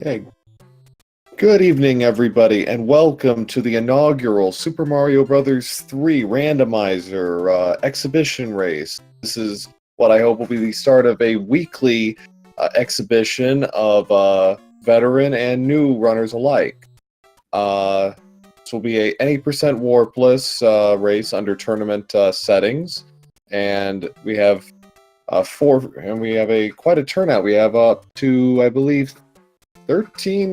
Hey, good evening, everybody, and welcome to the inaugural Super Mario Bros. 3 Randomizer exhibition race. This is what I hope will be the start of a weekly exhibition of veteran and new runners alike. This will be a any percent warpless race under tournament settings, and we have we have quite a turnout. We have up to, I believe, 13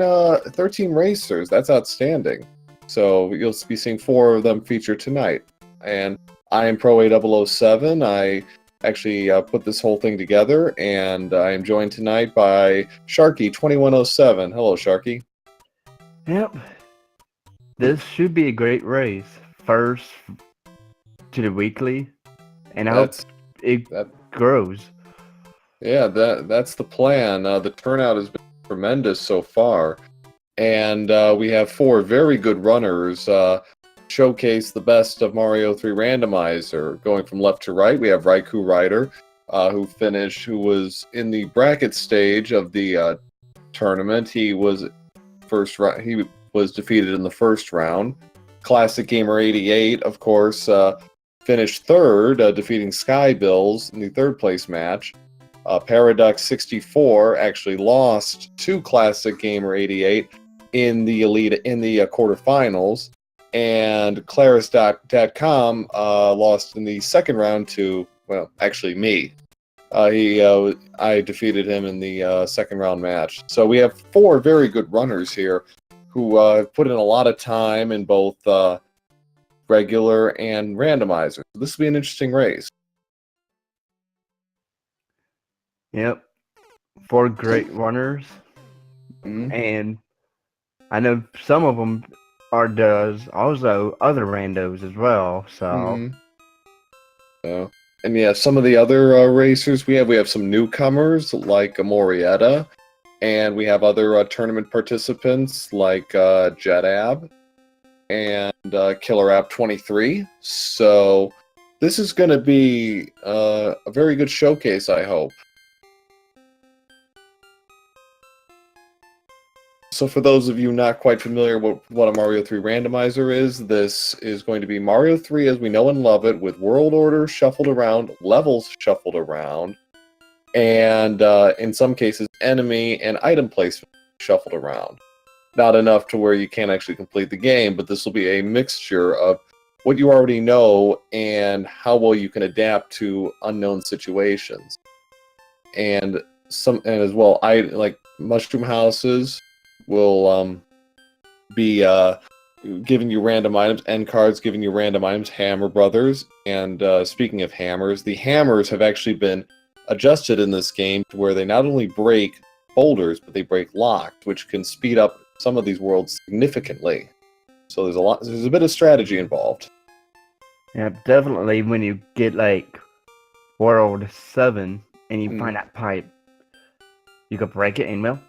racers. That's outstanding. So you'll be seeing 4 of them featured tonight. And I am Pro A007. I actually put this whole thing together, and I am joined tonight by Sharky2107. Hello, Sharky. Yep. This should be a great race. First to the weekly, and I hope That's it that. grows. Yeah, that's the plan. The turnout has been tremendous so far, and we have 4 very good runners showcase the best of Mario 3 Randomizer. Going from left to right, we have Raikou Rider, who was in the bracket stage of the tournament. He was defeated in the first round. Classic Gamer 88, of course, finished third, defeating Skybills in the third place match. Paradox 64 actually lost to Classic Gamer 88 in the quarterfinals, and Claris.com lost in the second round to, well, actually me. I defeated him in the second round match. So we have 4 very good runners here who put in a lot of time in both regular and randomizer. This will be an interesting race. Yep. 4 great runners, and I know some of them does also other randos as well. So. And yeah, some of the other racers we have some newcomers like Morietta, and we have other tournament participants like JetAb and KillerApp 23. So this is going to be a very good showcase, I hope. So for those of you not quite familiar with what a Mario 3 randomizer is, this is going to be Mario 3 as we know and love it, with world order shuffled around, levels shuffled around, and in some cases enemy and item placement shuffled around. Not enough to where you can't actually complete the game, but this will be a mixture of what you already know and how well you can adapt to unknown situations. And as well, I like mushroom houses will be giving you random items, end cards giving you random items, Hammer Brothers. And speaking of hammers, the hammers have actually been adjusted in this game to where they not only break boulders, but they break locks, which can speed up some of these worlds significantly. So there's a bit of strategy involved. Yeah, definitely when you get like World 7 and you find that pipe, you can break it and well,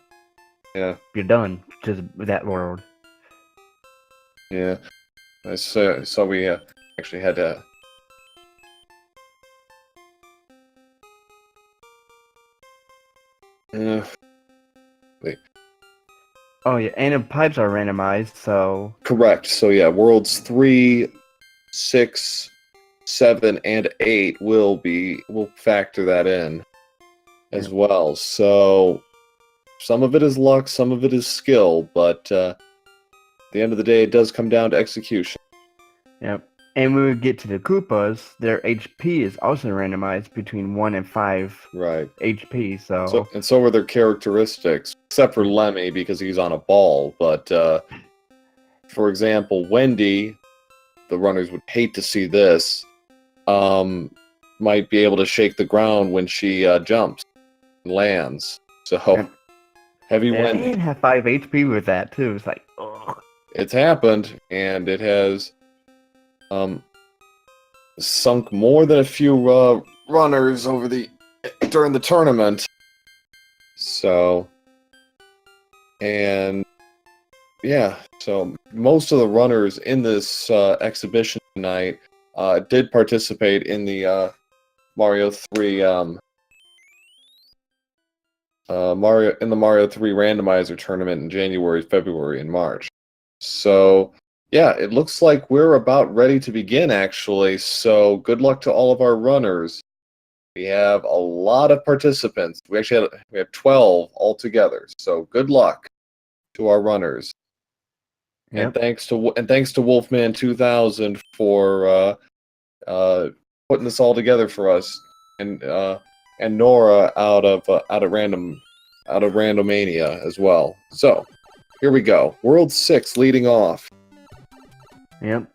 yeah, you're done just with that world. Yeah, so we actually had to. Wait. Oh yeah, and the pipes are randomized, so. Correct. So yeah, worlds 3, 6, 7, and 8 will factor that in as well. So some of it is luck, some of it is skill, but at the end of the day, it does come down to execution. Yep. And when we get to the Koopas, their HP is also randomized between 1 and 5 HP. So are their characteristics, except for Lemmy because he's on a ball. But for example, Wendy, the runners would hate to see this, might be able to shake the ground when she jumps and lands. So heavy Wendy. And have 5 HP with that too. It's like, ugh. It's happened, and it has sunk more than a few runners during the tournament. So, and yeah, so most of the runners in this exhibition tonight did participate in the Mario 3 Mario in the Mario 3 randomizer tournament in January, February, and March. So, yeah, it looks like we're about ready to begin, actually. So, good luck to all of our runners. We have a lot of participants. We have 12 altogether. So, good luck to our runners. And Yep. thanks to Wolfman 2000 for putting this all together for us, and Nora out of Randomania as well. So here we go. World 6 leading off. Yep.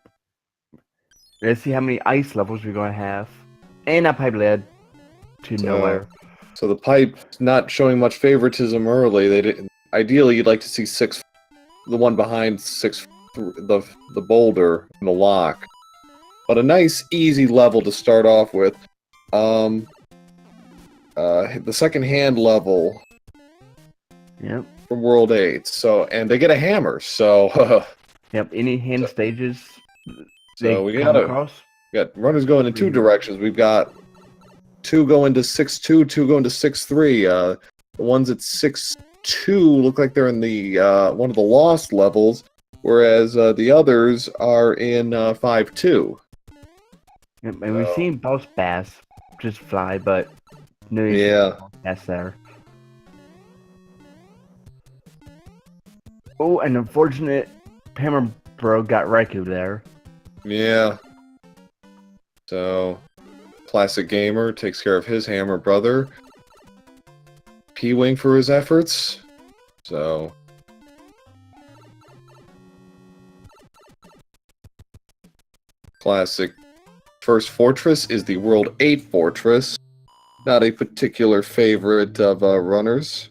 Let's see how many ice levels we're gonna have. And that pipe led to nowhere. So the pipe not showing much favoritism early. They didn't. Ideally, you'd like to see the one behind the boulder in the lock. But a nice, easy level to start off with. The second hand level. Yep. From World 8. So, and they get a hammer. So, Yep. Any hand stages so they come across? We got runners going in two directions. We've got two going to 6-2, two going to 6-3. The ones at 6-2 look like they're in the one of the lost levels, whereas the others are in 5-2. Yep. And we've seen boss bass just fly, but no, that's there. Oh, an unfortunate hammer bro got Raikou there. Yeah. So, Classic Gamer takes care of his hammer brother. P-Wing for his efforts. So, Classic First Fortress is the World 8 Fortress. Not a particular favorite of runners.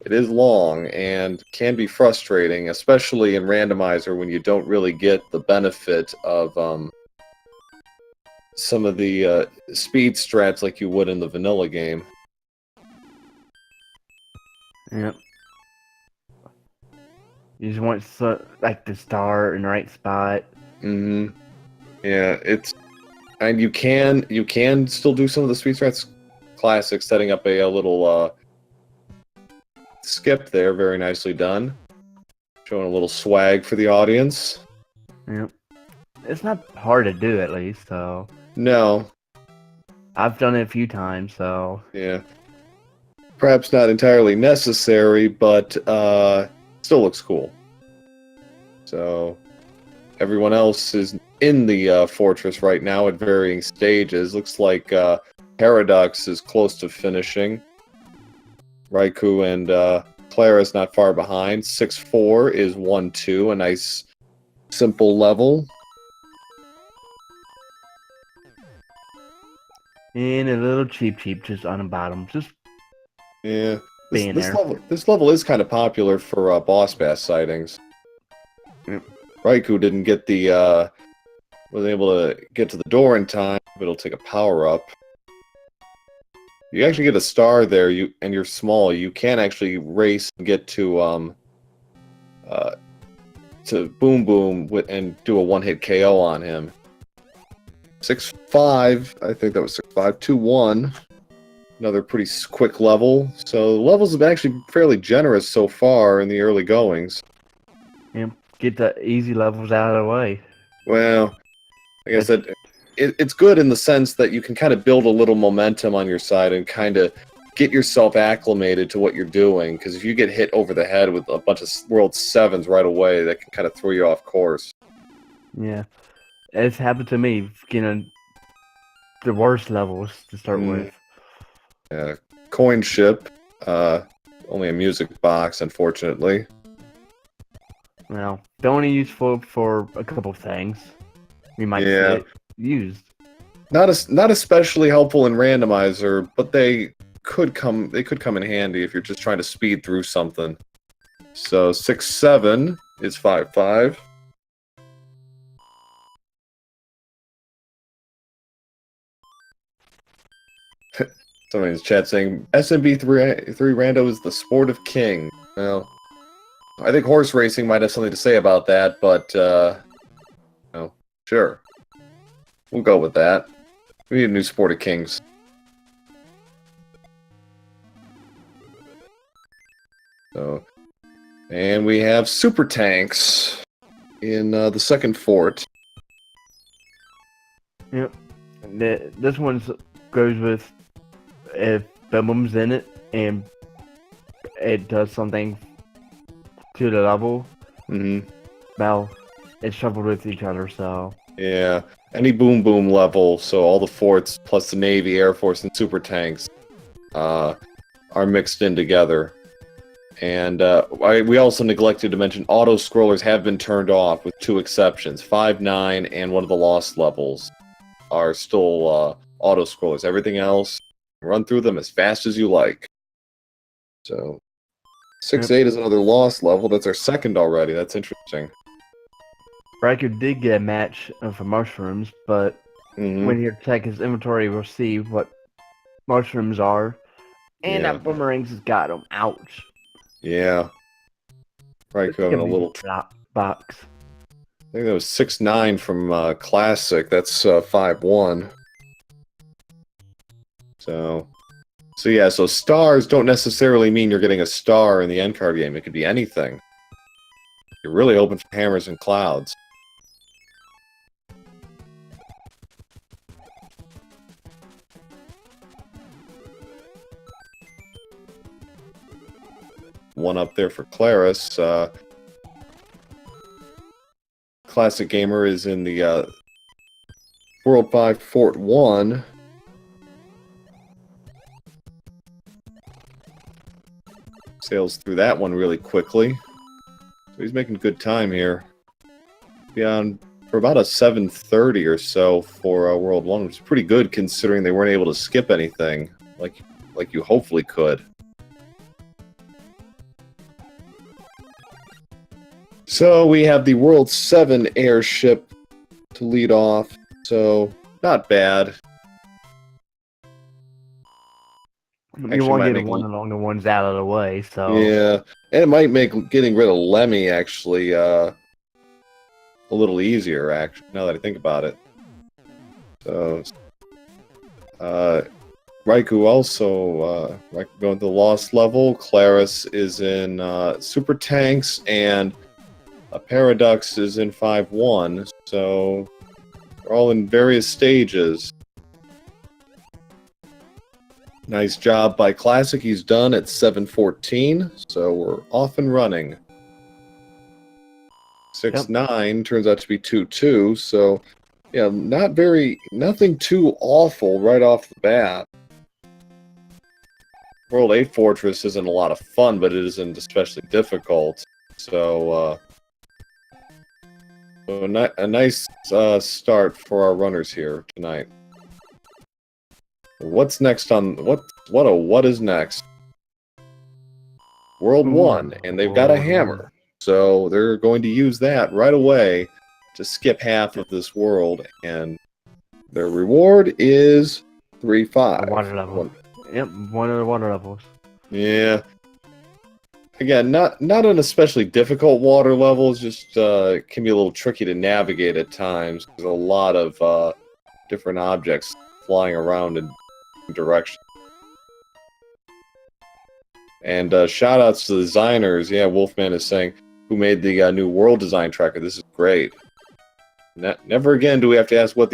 It is long and can be frustrating, especially in Randomizer when you don't really get the benefit of some of the speed strats like you would in the vanilla game. Yep. You just want like the star in the right spot. Mm-hmm. Yeah, and you can still do some of the speed strats. Classic, setting up a little skip there, very nicely done. Showing a little swag for the audience. Yep. It's not hard to do, at least, so. No. I've done it a few times, so. Yeah. Perhaps not entirely necessary, but still looks cool. So, everyone else is in the fortress right now at varying stages. Looks like Paradox is close to finishing. Raikou and Clara's not far behind. 6-4 is 1-2, a nice, simple level. And a little cheap just on the bottom. Just yeah. being there. This level is kind of popular for boss bass sightings. Yep. Raikou didn't get wasn't able to get to the door in time, but it'll take a power up. You actually get a star there, and you're small. You can actually race and get to Boom Boom and do a one-hit KO on him. 6-5, I think that was 6-5. 2-1. Another pretty quick level. So the levels have been actually fairly generous so far in the early goings. Yep. Get the easy levels out of the way. Well, like I said, it's good in the sense that you can kind of build a little momentum on your side and kind of get yourself acclimated to what you're doing. Because if you get hit over the head with a bunch of World 7s right away, that can kind of throw you off course. Yeah. It's happened to me, getting the worst levels to start with. Yeah. Coin ship. Only a music box, unfortunately. Well, they're only useful for a couple of things. We might see it used. Not especially helpful in Randomizer, but they could come in handy if you're just trying to speed through something. So 6-7 is 5-5. Somebody in the chat saying SMB3 Rando is the sport of king. Well, I think horse racing might have something to say about that, but no, sure. We'll go with that. We need a new sport of kings. So, and we have super tanks in the second fort. Yep. This one goes with if Bimham's in it and it does something to the level. Well, it's shuffled with each other, so Yeah, any boom boom level, so all the forts plus the Navy, Air Force, and super tanks are mixed in together. And we also neglected to mention auto scrollers have been turned off with 2 exceptions. 5, 9, and one of the lost levels are still auto scrollers. Everything else, run through them as fast as you like. So 6, 8 is another lost level. That's our second already. That's interesting. Riker did get a match for mushrooms, but when you check his inventory, we'll see what mushrooms are. And that boomerangs has got him. Ouch. Yeah. Riker having a little box. I think that was 6-9 from Classic. That's 5-1. So yeah, so stars don't necessarily mean you're getting a star in the end card game. It could be anything. You're really hoping for hammers and clouds. One up there for Claris. Classic Gamer is in the World 5 Fort 1. Sails through that one really quickly. So he's making good time here. Be on for about a 7:30 or so for World 1, which is pretty good considering they weren't able to skip anything like you hopefully could. So we have the World 7 airship to lead off, so not bad. You want to get one along the ones out of the way, so... Yeah, and it might make getting rid of Lemmy, actually, a little easier, actually, now that I think about it. So, Raikou also, Raikou going to the Lost level. Claris is in Super Tanks, and Paradox is in 5-1, so we're all in various stages. Nice job by Classic. He's done at 7:14, so we're off and running. 6-9 turns out to be 2-2, so yeah, nothing too awful right off the bat. World 8 Fortress isn't a lot of fun, but it isn't especially difficult. So, a nice start for our runners here tonight. What's next on what is next? World 1, and they've got a hammer. So they're going to use that right away to skip half of this world, and their reward is 3-5. Water level. Yep, one of the water levels. Yeah. Again, not an especially difficult water level. It's just can be a little tricky to navigate at times. There's a lot of different objects flying around in direction. And shout outs to the designers. Yeah, Wolfman is saying, who made the new world design tracker. This is great. Never again do we have to ask what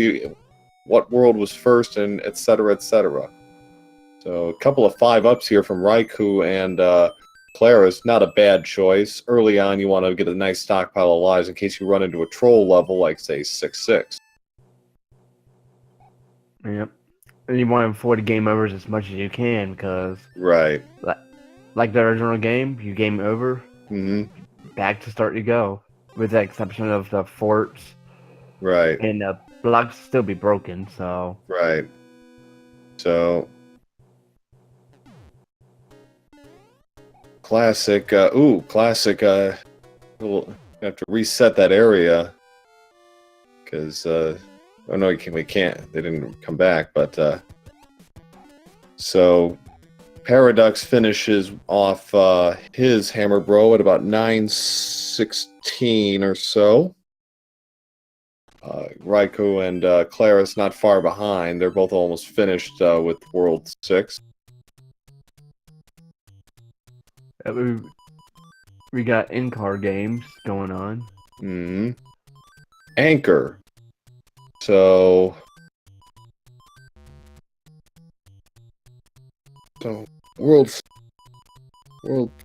world was first, and etc. etc. So a couple of 5-ups here from Raikou and Claris. Not a bad choice. Early on, you want to get a nice stockpile of lives in case you run into a troll level like, say, 6-6. Yep. And you want to avoid game overs as much as you can, because... Right. Like the original game, you game over, back to start you go. With the exception of the forts. Right. And the blocks still be broken, so... Right. So... Classic, Classic, we'll have to reset that area. Because, oh no, we can't. They didn't come back, but, so... Paradox finishes off his Hammer Bro at about 9:16 or so. Raikou and Claris not far behind. They're both almost finished with World 6. We got in-car games going on. Hmm. Anchor. So World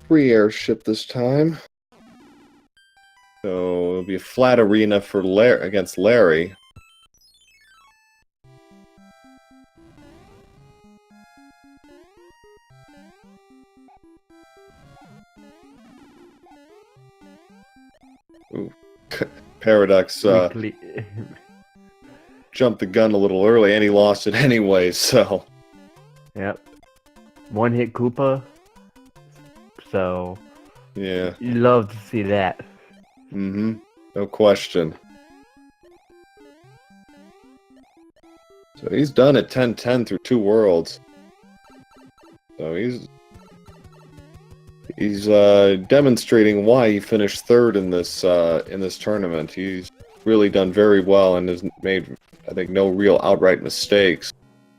3 airship this time. So it'll be a flat arena for against Larry. Ooh. Paradox jumped the gun a little early, and he lost it anyway, so... Yep. One hit Koopa. So... Yeah. You love to see that. Mm-hmm. No question. So he's done at 10-10 through 2 worlds. So he's demonstrating why he finished 3rd in this tournament. He's really done very well and has made, I think, no real outright mistakes.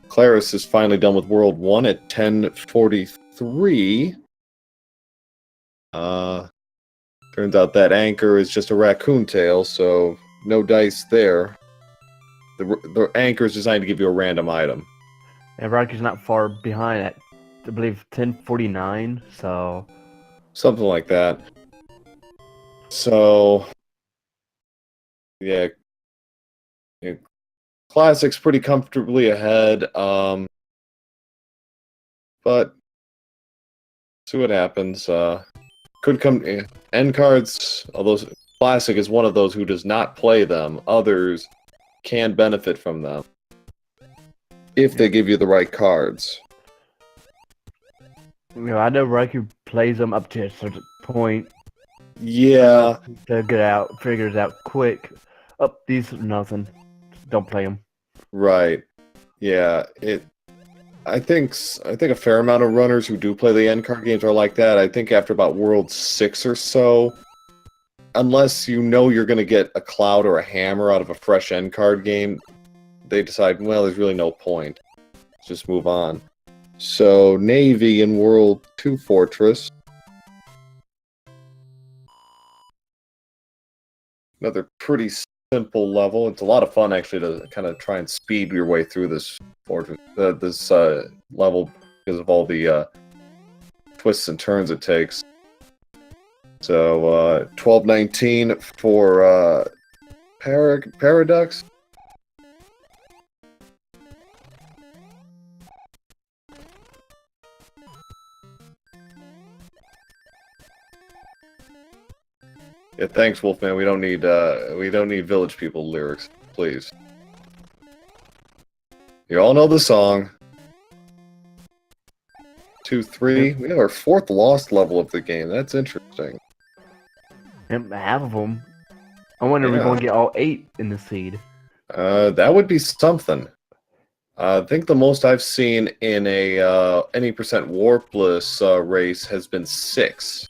Claris is finally done with World 1 at 10:43. Turns out that anchor is just a raccoon tail, so no dice there. The anchor is designed to give you a random item. And Rocky's not far behind at, I believe, 10:49, so... Something like that. So... Yeah. Classic's pretty comfortably ahead, but see what happens. Could come end cards, although Classic is one of those who does not play them. Others can benefit from them if they give you the right cards. I know Riku plays them up to a certain point. Yeah. To figures out quick. Oh, these are nothing. Don't play them. Right. Yeah. I think a fair amount of runners who do play the end card games are like that. I think after about World 6 or so, unless you know you're going to get a cloud or a hammer out of a fresh end card game, they decide, well, there's really no point. Let's just move on. So, Navy in World 2 Fortress. Another pretty simple level. It's a lot of fun, actually, to kind of try and speed your way through this fortress, this level, because of all the twists and turns it takes. So, 12:19 for Paradox. Yeah, thanks, Wolfman. We don't need Village People lyrics, please. You all know the song. 2, 3. We have our 4th lost level of the game. That's interesting. And half of them. I wonder if we're going to get all 8 in the seed. That would be something. I think the most I've seen in a any percent warpless race has been 6.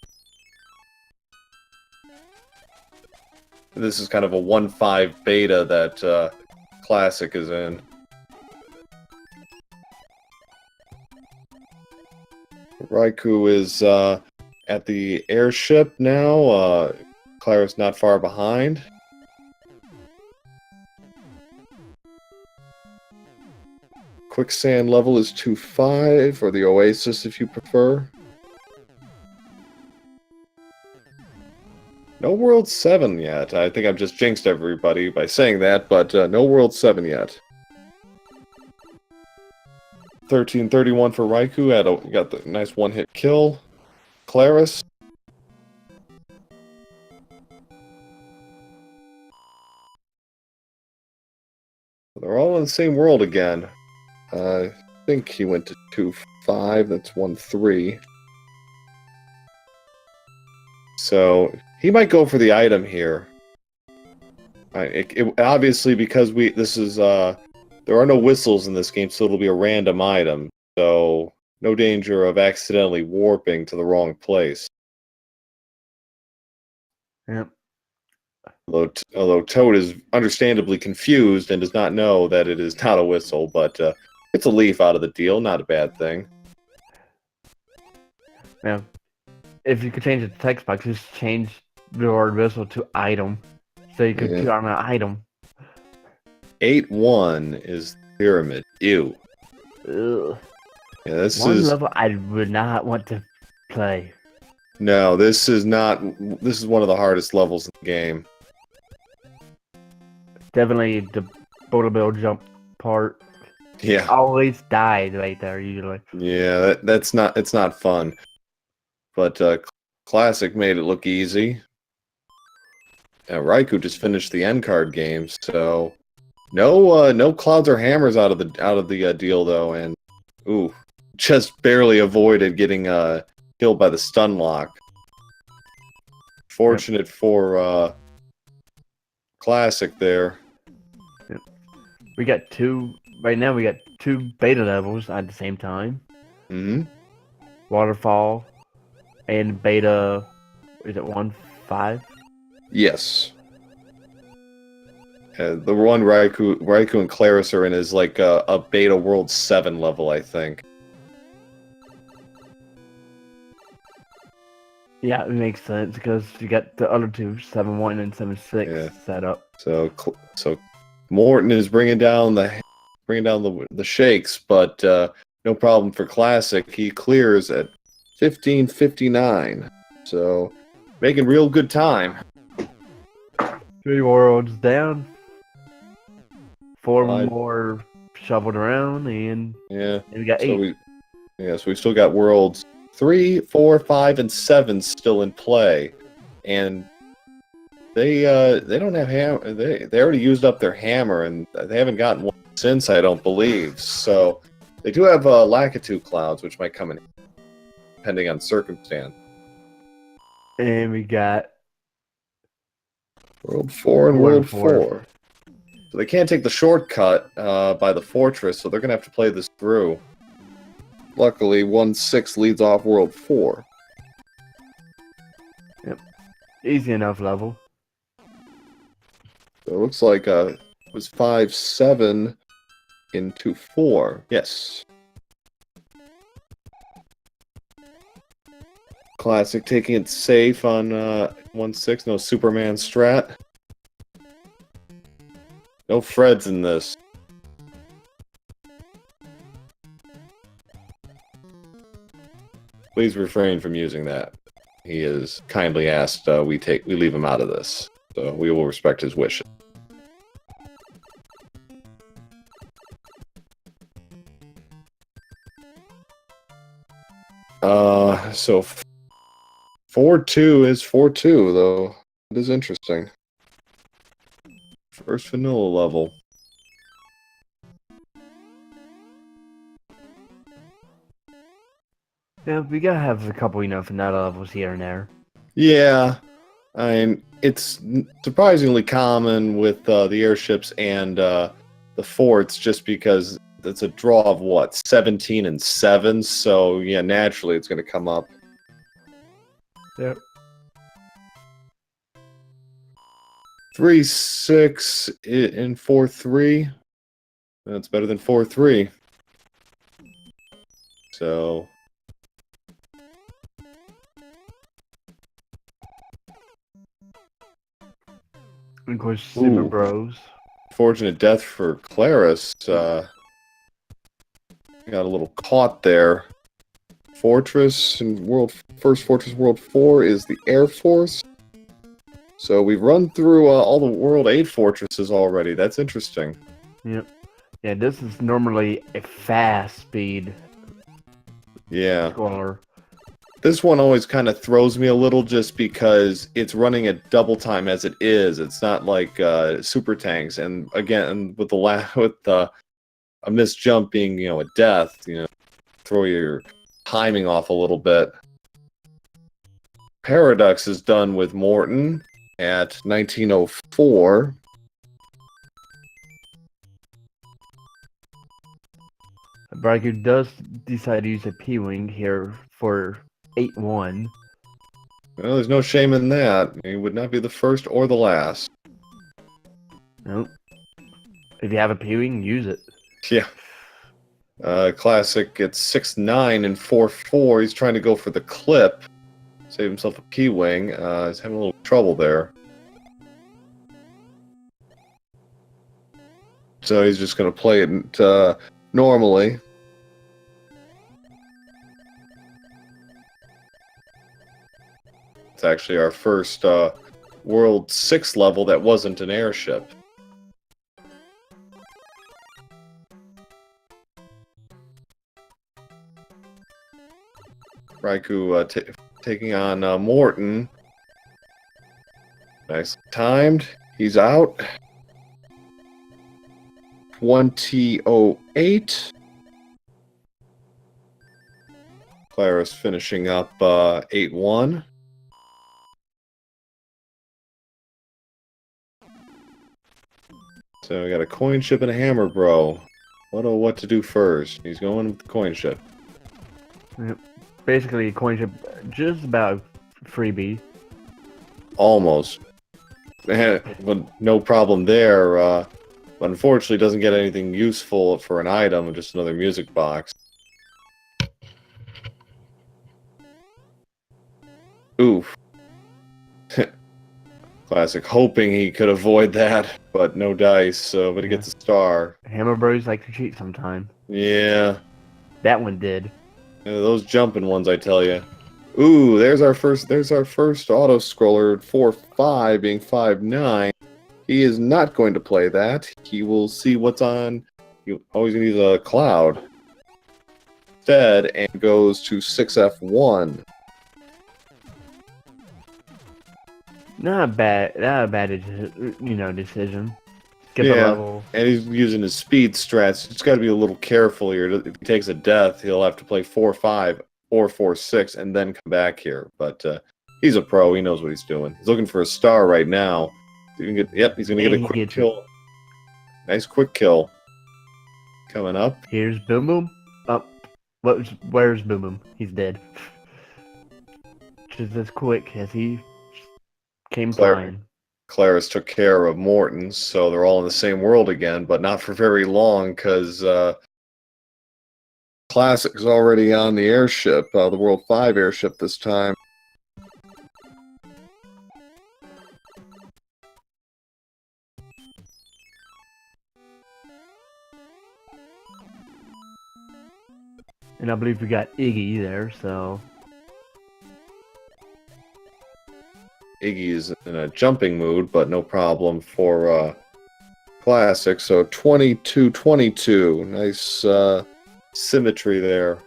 This is kind of a 1.5 beta that Classic is in. Raikou is at the airship now. Clara's not far behind. Quicksand level is 2.5, or the Oasis if you prefer. No World 7 yet. I think I've just jinxed everybody by saying that, but no World 7 yet. 13:31 for Raikou. Got the nice one-hit kill. Claris. They're all in the same world again. I think he went to 2.5. That's 1.3. So he might go for the item here. Obviously, because there are no whistles in this game, so it'll be a random item. So no danger of accidentally warping to the wrong place. Yep. Although Toad is understandably confused and does not know that it is not a whistle, but it's a leaf out of the deal, not a bad thing. Yeah. if you could change it to text box, just change the word whistle to item, so you could Yeah. put on an item. 8-1 is pyramid. Ew. Ugh. Yeah, this One is level I would not want to play. no. This is not. This is one of the hardest levels in the game. Definitely the boulder bill jump part. Yeah. Always died right there usually. Yeah. That's not. It's not fun. But Classic made it look easy. Raikou just finished the end card game, so no clouds or hammers out of the deal though, and ooh, just barely avoided getting killed by the stun lock. Fortunate for Classic there. Yep. We got two right now. We got two beta levels at the same time. Mm-hmm. Waterfall and beta. Is it 1.5? Yes. The one Raikou and Claris are in is like a beta World 7 level, I think. Yeah, it makes sense because you got the other two, 7.1 and 7.6 set up. So Morton is bringing down the shakes, but no problem for Classic. He clears at 15:59. So making real good time. 3 worlds down. 4 Five. more shoveled around, and Yeah. we got 8. So we still got worlds 3, 4, 5, and 7 still in play, and they don't have hammer. They already used up their hammer, and they haven't gotten one since, I don't believe. So they do have Lakitu clouds, which might come in, depending on circumstance. And we got World 4 and World 4. So they can't take the shortcut by the fortress, so they're gonna have to play this through. Luckily, 1-6 leads off World 4. Yep, easy enough level. So it looks like it was 5-7 into 4. Yes. Classic taking it safe on 1-6. No Superman strat. No Freds in this. Please refrain from using that. He has kindly asked we leave him out of this. So we will respect his wishes. So 4-2 is 4-2, though. It is interesting. First vanilla level. Yeah, we gotta have a couple enough vanilla levels here and there. Yeah, I mean, it's surprisingly common with the airships and the forts, just because it's a draw of what, 17 and 7. So yeah, naturally it's going to come up. Yep. 3-6 in 4-3. That's better than 4-3. So. Of course, Super Bros. Fortunate death for Claris. Got a little caught there. Fortress and First Fortress World 4 is the Air Force. So we've run through all the World 8 fortresses already. That's interesting. Yep. Yeah, this is normally a fast speed. Yeah. Scorer. This one always kind of throws me a little just because it's running at double time as it is. It's not like super tanks. And again, with a missed jump being, a death, throw your timing off a little bit. Paradox is done with Morton at 1904. Braikou does decide to use a P-Wing here for 8-1. Well, there's no shame in that. He would not be the first or the last. Nope. If you have a P-Wing, use it. Yeah. Classic, it's 6-9 and 4-4. He's trying to go for the clip. Save himself a key wing. He's having a little trouble there. So he's just going to play it normally. It's actually our first World 6 level that wasn't an airship. Raikou taking on Morton. Nice timed. He's out. 20:08. Clara's finishing up 8-1. So we got a coin ship and a hammer bro. What to do first? He's going with the coin ship. Yep. Basically, a coin ship, just about freebie. Almost. But no problem there. But unfortunately, doesn't get anything useful for an item, just another music box. Oof. Classic. Hoping he could avoid that, but no dice. But he gets a star. Hammer Bros like to cheat sometime. Yeah. That one did. Those jumping ones, I tell you. Ooh, there's our first auto scroller. 4-5 being 5-9. He is not going to play that. He will see what's on. He always needs a cloud instead, and goes to 6F1. Not a bad decision. Skip a level. And he's using his speed strats. Just got to be a little careful here. If he takes a death, he'll have to play 4-5 or 4-6 and then come back here. But he's a pro. He knows what he's doing. He's looking for a star right now. He's going to get a quick kill. Nice quick kill. Coming up. Here's Boom Boom. Where's Boom Boom? He's dead. Just as quick as he came flying. Claris took care of Morton, so they're all in the same world again, but not for very long, because Classic's already on the airship, the World 5 airship this time. And I believe we got Iggy there, so... Iggy is in a jumping mood, but no problem for Classic. So 22-22. Nice symmetry there.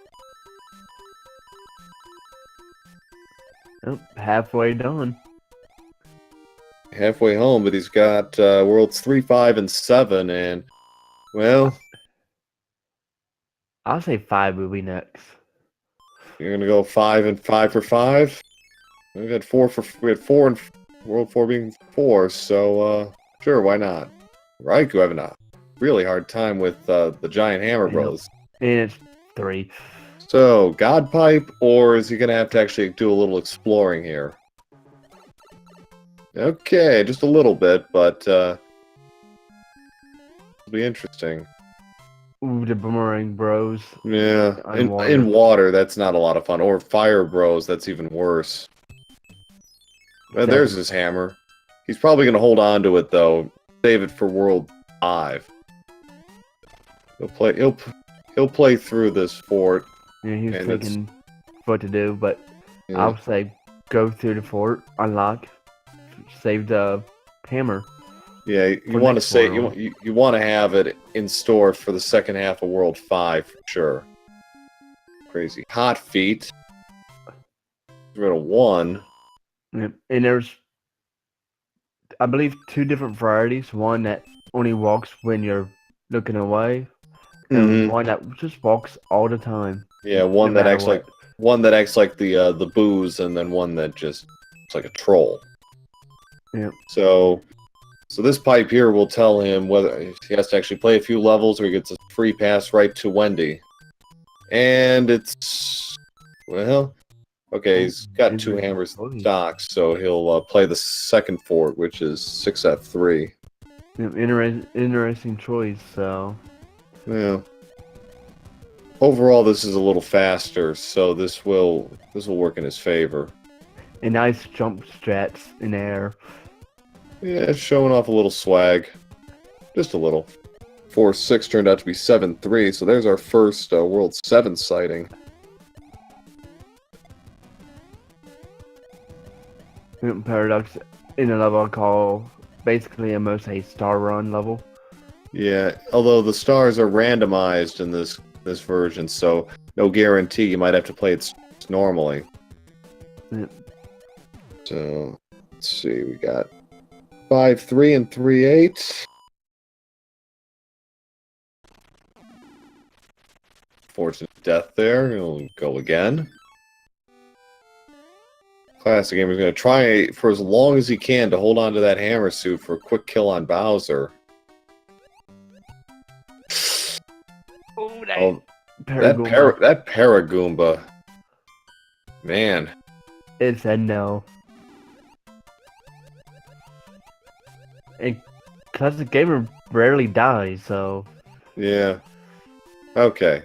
Oh, halfway done. Halfway home, but he's got Worlds 3, 5, and 7, and, well... I'll say 5 will be next. You're going to go 5 and 5 for 5? We had 4 and World 4 being 4, so sure, why not? Raikou having a really hard time with the giant hammer bros. And it's 3. So, God Pipe, or is he going to have to actually do a little exploring here? Okay, just a little bit, but it'll be interesting. Ooh, the Boomerang Bros. Yeah, in water, that's not a lot of fun. Or Fire Bros, that's even worse. There's his hammer. He's probably going to hold on to it, though. Save it for World 5. He'll play through this fort. Yeah, he's thinking what to do, but yeah. I'll say go through the fort, unlock, save the hammer. Yeah, you want to say you want to have it in store for the second half of World 5 for sure. Crazy hot feet. Rid of 1. Yep. And there's, I believe, 2 different varieties. One that only walks when you're looking away, and one that just walks all the time. Yeah, one that acts like the booze, and then one that just looks like a troll. Yep. So this pipe here will tell him whether he has to actually play a few levels or he gets a free pass right to Wendy. And it's, well, okay, he's got 2 hammers stocks, so he'll play the second fort, which is 6F3. Interesting choice, so... Yeah. Overall, this is a little faster, so this will work in his favor. And nice jump strats in the air. Yeah, it's showing off a little swag. Just a little. 4-6 turned out to be 7-3, so there's our first World 7 sighting. Paradox in a level I call basically almost a star run level. Yeah, although the stars are randomized in this version, so no guarantee. You might have to play it normally. Yep. So, let's see. We got 5-3 and 3-8. Fortunate death there. He'll go again. Classic Gamer's going to try for as long as he can to hold on to that hammer suit for a quick kill on Bowser. Oh, that Paragoomba. Man. It said no. And Classic Gamer rarely dies, so... Yeah. Okay.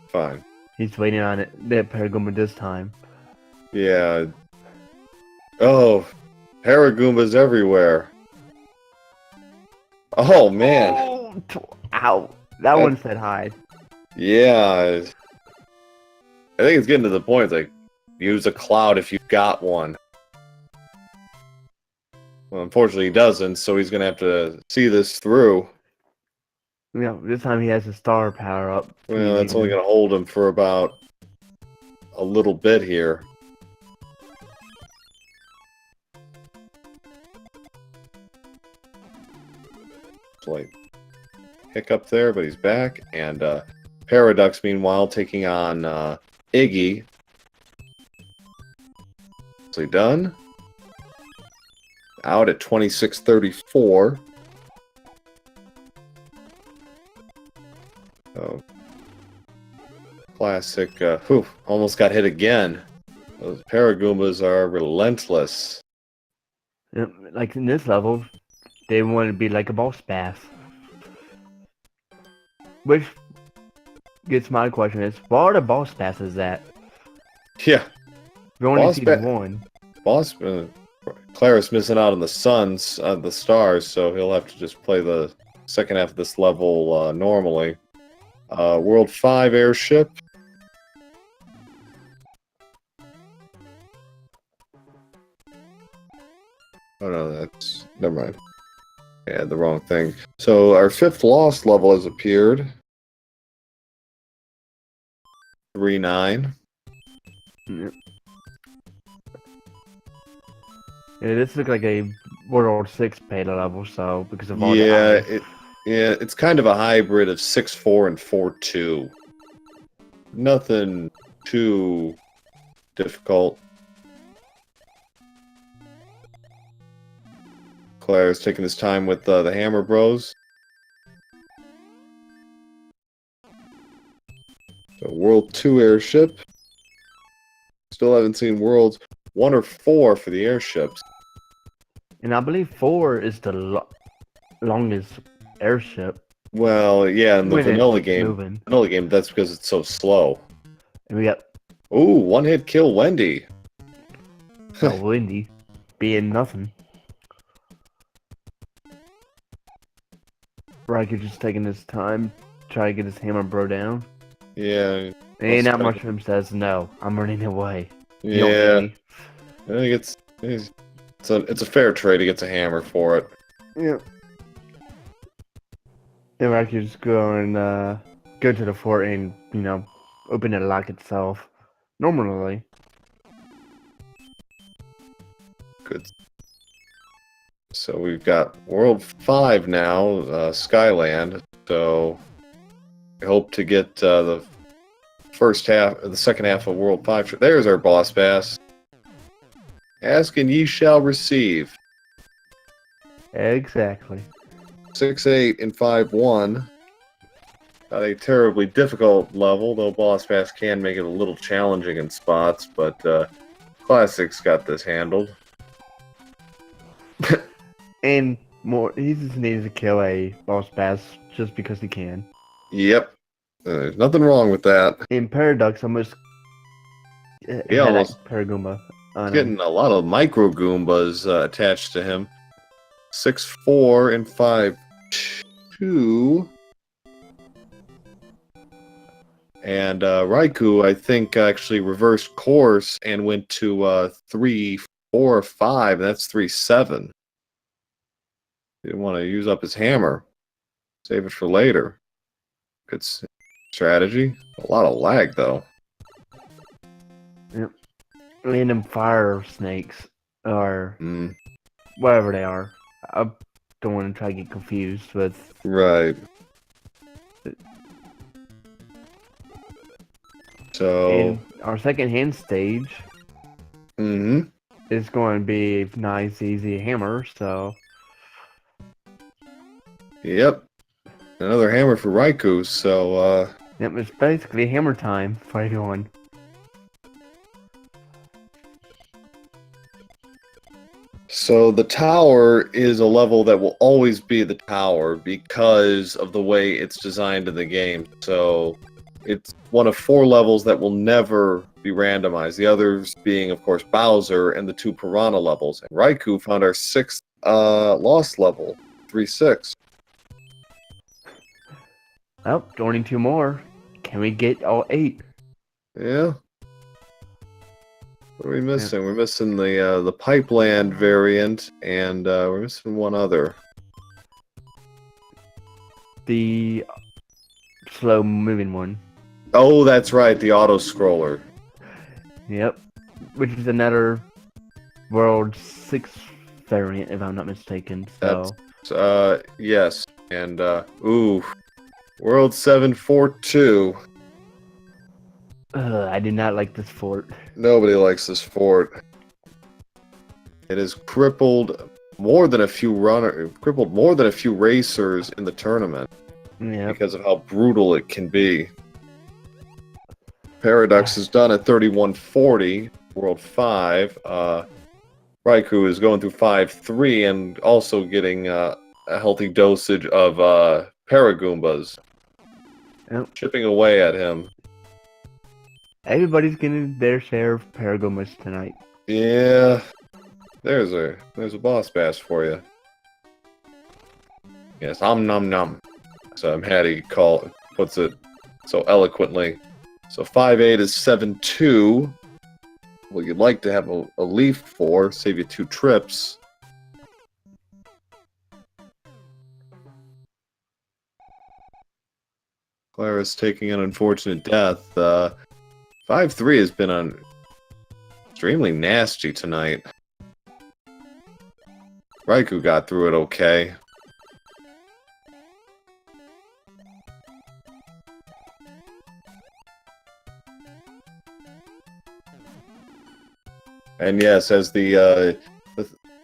Fine. He's waiting on it, that Paragoomba this time. Yeah. Oh, Paragoombas everywhere. Oh, man. Oh, ow. That one said hide. Yeah. I think it's getting to the point, like, use a cloud if you've got one. Well, unfortunately he doesn't, so he's going to have to see this through. Yeah, this time he has a star power up. Well, that's only going to hold him for about a little bit here. Slight hiccup there, but he's back. And Paradox, meanwhile, taking on Iggy. Is he done? Out at 26-34. Oh. Classic. Almost got hit again. Those Paragoombas are relentless. Yep, like in this level, they want to be like a boss bass. Which gets my question is, what are the boss passes at? Yeah. We only see one. Claris missing out on the suns, the stars, so he'll have to just play the second half of this level normally. World 5 airship. Oh no, that's... never mind. Yeah, the wrong thing. So our 5th lost level has appeared. 3-9. Yep. Yeah, this looks like a World 6 beta level, so because of all the it's kind of a hybrid of 6-4 and 4-2. Nothing too difficult. Claire's taking his time with the Hammer Bros. So World 2 airship. Still haven't seen Worlds 1 or 4 for the airships. And I believe 4 is the longest airship. Well, yeah, in the vanilla game. Vanilla game, that's because it's so slow. And we got... Ooh, one-hit kill Wendy. Oh, Wendy. Being nothing. Riker just taking his time, try to get his Hammer Bro down. Yeah. And that mushroom says, no, I'm running away. Yeah. I think it's a fair trade. He gets a hammer for it. Yeah. And Riker just go and go to the fort and, open the lock itself. Normally. Good. So we've got World 5 now, Skyland. So I hope to get the second half of World 5. There's our boss bass. Ask and ye shall receive. Exactly. 6-8 and 5-1. Not a terribly difficult level, though boss bass can make it a little challenging in spots, but Classic's got this handled. And more, he just needs to kill a boss bass just because he can. Yep. There's nothing wrong with that. In Paradox, almost almost Paragoomba. I know. Getting a lot of micro Goombas attached to him. 6'4" and 5'2". And Raikou, I think, actually reversed course and went to 3, 4, 5. And that's 3-7. Didn't want to use up his hammer. Save it for later. Good strategy. A lot of lag, though. Yep. Random fire snakes, or whatever they are. I don't want to try to get confused with. Right. So. And our second hand stage. Is going to be nice, easy hammer. So. Yep. Another hammer for Raikou. So. Yep, it's basically hammer time for everyone. So the tower is a level that will always be the tower because of the way it's designed in the game. So it's one of 4 levels that will never be randomized. The others being, of course, Bowser and the 2 Piranha levels. And Raikou found our 6th lost level, 3-6. Oh, joining 2 more. Can we get all 8? Yeah. What are we missing? Yeah. We're missing the Pipeland variant, and we're missing one other. The slow-moving one. Oh, that's right, the auto-scroller. Yep. Which is another World 6 variant, if I'm not mistaken. So. That's, yes. And, World 742. I do not like this fort. Nobody likes this fort. It has crippled more than a few racers in the tournament. Yeah. Because of how brutal it can be. Paradox is done at 3140, World 5. Raikou is going through 5-3 and also getting a healthy dosage of Paragoombas. Yep. Chipping away at him. Everybody's getting their share of Paragoombas tonight. Yeah. There's a boss bass for you. Yes, nom nom. So Hattie puts it so eloquently. So 5-8 is 7-2. Well, you'd like to have a leaf for, save you 2 trips. Clara's taking an unfortunate death. 5-3 has been extremely nasty tonight. Raikou got through it okay. And yes, as the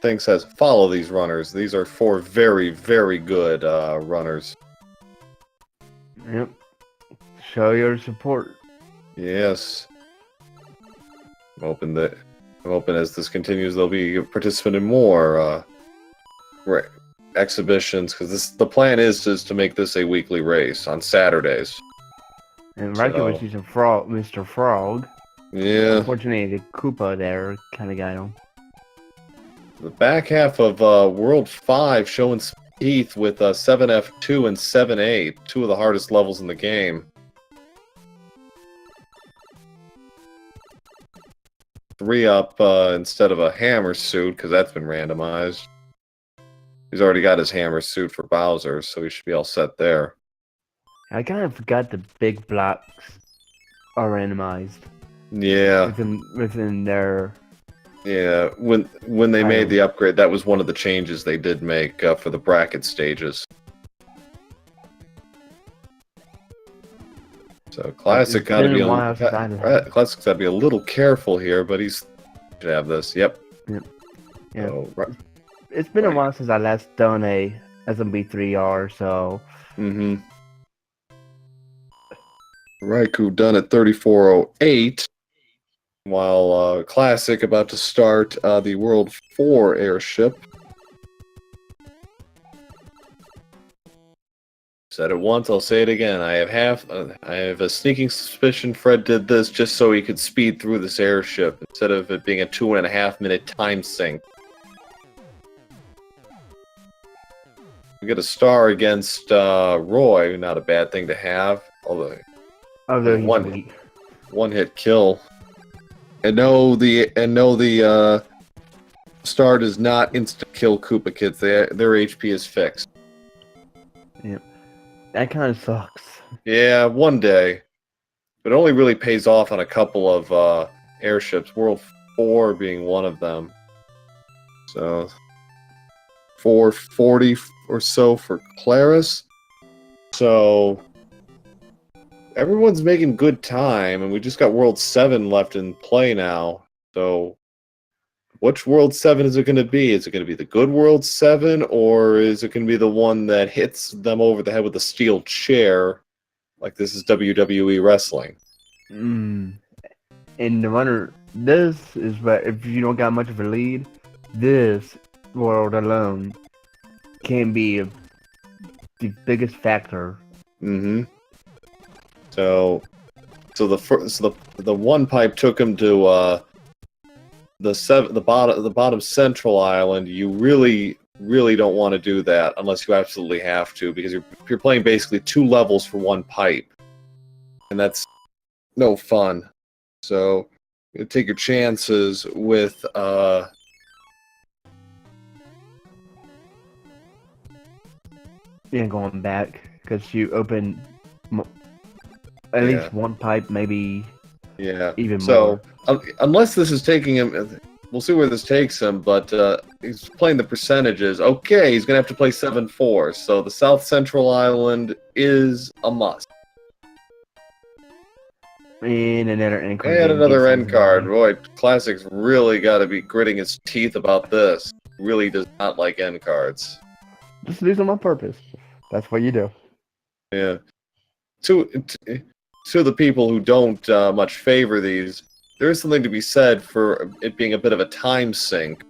thing says, follow these runners. These are 4 very, very good runners. Yep. Show your support. Yes. I'm hoping as this continues, they'll be a participant in more exhibitions, because the plan is just to make this a weekly race on Saturdays. And Raikou was using Mr. Frog. Yeah. Unfortunately, the Koopa there kind of got him. The back half of World 5 showing teeth with 7F2 and 7-8, 2 of the hardest levels in the game. 3 up instead of a hammer suit, because that's been randomized. He's already got his hammer suit for Bowser, so he should be all set there. I kind of forgot the big blocks are randomized. Yeah. Within their... Yeah, when they made the upgrade, that was one of the changes they did make for the bracket stages. So Classic got to be Classic's got to be a little careful here, but he's should have this. Yep. Yep. Yeah. So, it's been a while since I last done a SMB3R, so. Raikou done at 3408. While Classic about to start the World 4 airship. Said it once, I'll say it again. I have a sneaking suspicion Fred did this just so he could speed through this airship instead of it being a 2.5-minute time sink. We get a star against Roy, not a bad thing to have. Although he's weak. One-hit kill. And no, the star does not instant kill Koopa Kids. Their HP is fixed. Yep. That kind of sucks. Yeah, one day. But it only really pays off on a couple of airships, World 4 being one of them. So, 440 or so for Claris. So, everyone's making good time, and we just got World 7 left in play now. So, which World 7 is it going to be? Is it going to be the good World 7, or is it going to be the one that hits them over the head with a steel chair, like this is WWE wrestling? And the runner, this is where, if you don't got much of a lead, this world alone can be the biggest factor. So the one pipe took him to the bottom central island. You really don't want to do that unless you absolutely have to, because you're playing basically 2 levels for 1 pipe, and that's no fun. So you take your chances with going back, because you open at least 1 pipe, maybe even more. Unless this is taking him, we'll see where this takes him, but he's playing the percentages. Okay, he's going to have to play 7-4, so the South Central Island is a must. And another end card. And another end card. Boy, Classic's really got to be gritting his teeth about this. Really does not like end cards. Just lose them on purpose. That's what you do. Yeah. To the people who don't much favor these, there is something to be said for it being a bit of a time sink.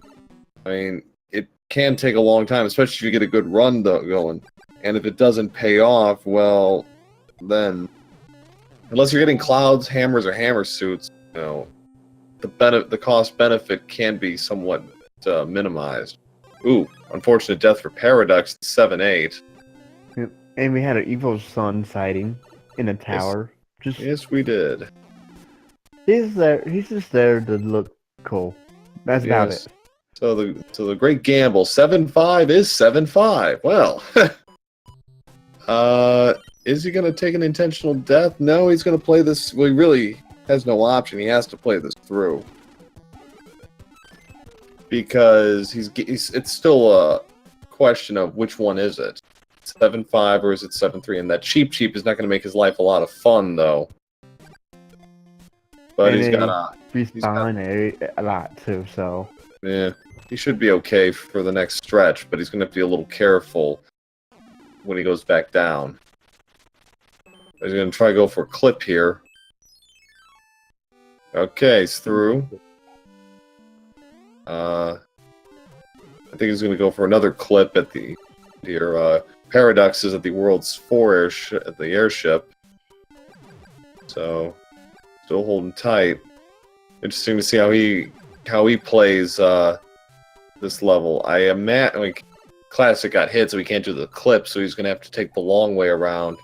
I mean, it can take a long time, especially if you get a good run going. And if it doesn't pay off, well, then, unless you're getting clouds, hammers, or hammer suits, the cost benefit can be somewhat minimized. Ooh, unfortunate death for Paradox 7-8. Yep. And we had an evil sun sighting in a tower. Yes, we did. He's there. He's just there to look cool. That's about it. So the great gamble, 7-5 is 7-5. Well, is he going to take an intentional death? No, he's going to play this. Well, he really has no option. He has to play this through, because it's still a question of which one is it. 7-5 or is it 7-3? And that cheap is not going to make his life a lot of fun, though. But he's got a lot too, so yeah, he should be okay for the next stretch. But he's going to have to be a little careful when he goes back down. He's going to try to go for a clip here. Okay, he's through. I think he's going to go for another clip at the Paradox is at the World's 4 at the airship. So, still holding tight. Interesting to see how he plays this level. Classic got hit, so he can't do the clip, so he's going to have to take the long way around.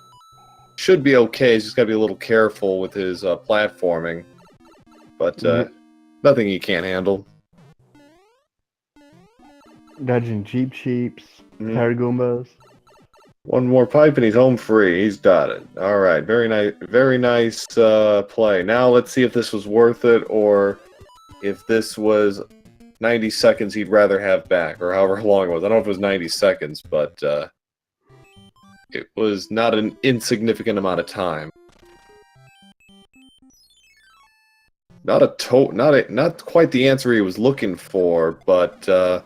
Should be okay. He's just got to be a little careful with his platforming. But nothing he can't handle. Dodging cheaps, tire Goombas. One more pipe and he's home free. He's got it. All right, very nice play. Now let's see if this was worth it, or if this was 90 seconds he'd rather have back, or however long it was. I don't know if it was 90 seconds, but it was not an insignificant amount of time. Not quite the answer he was looking for, but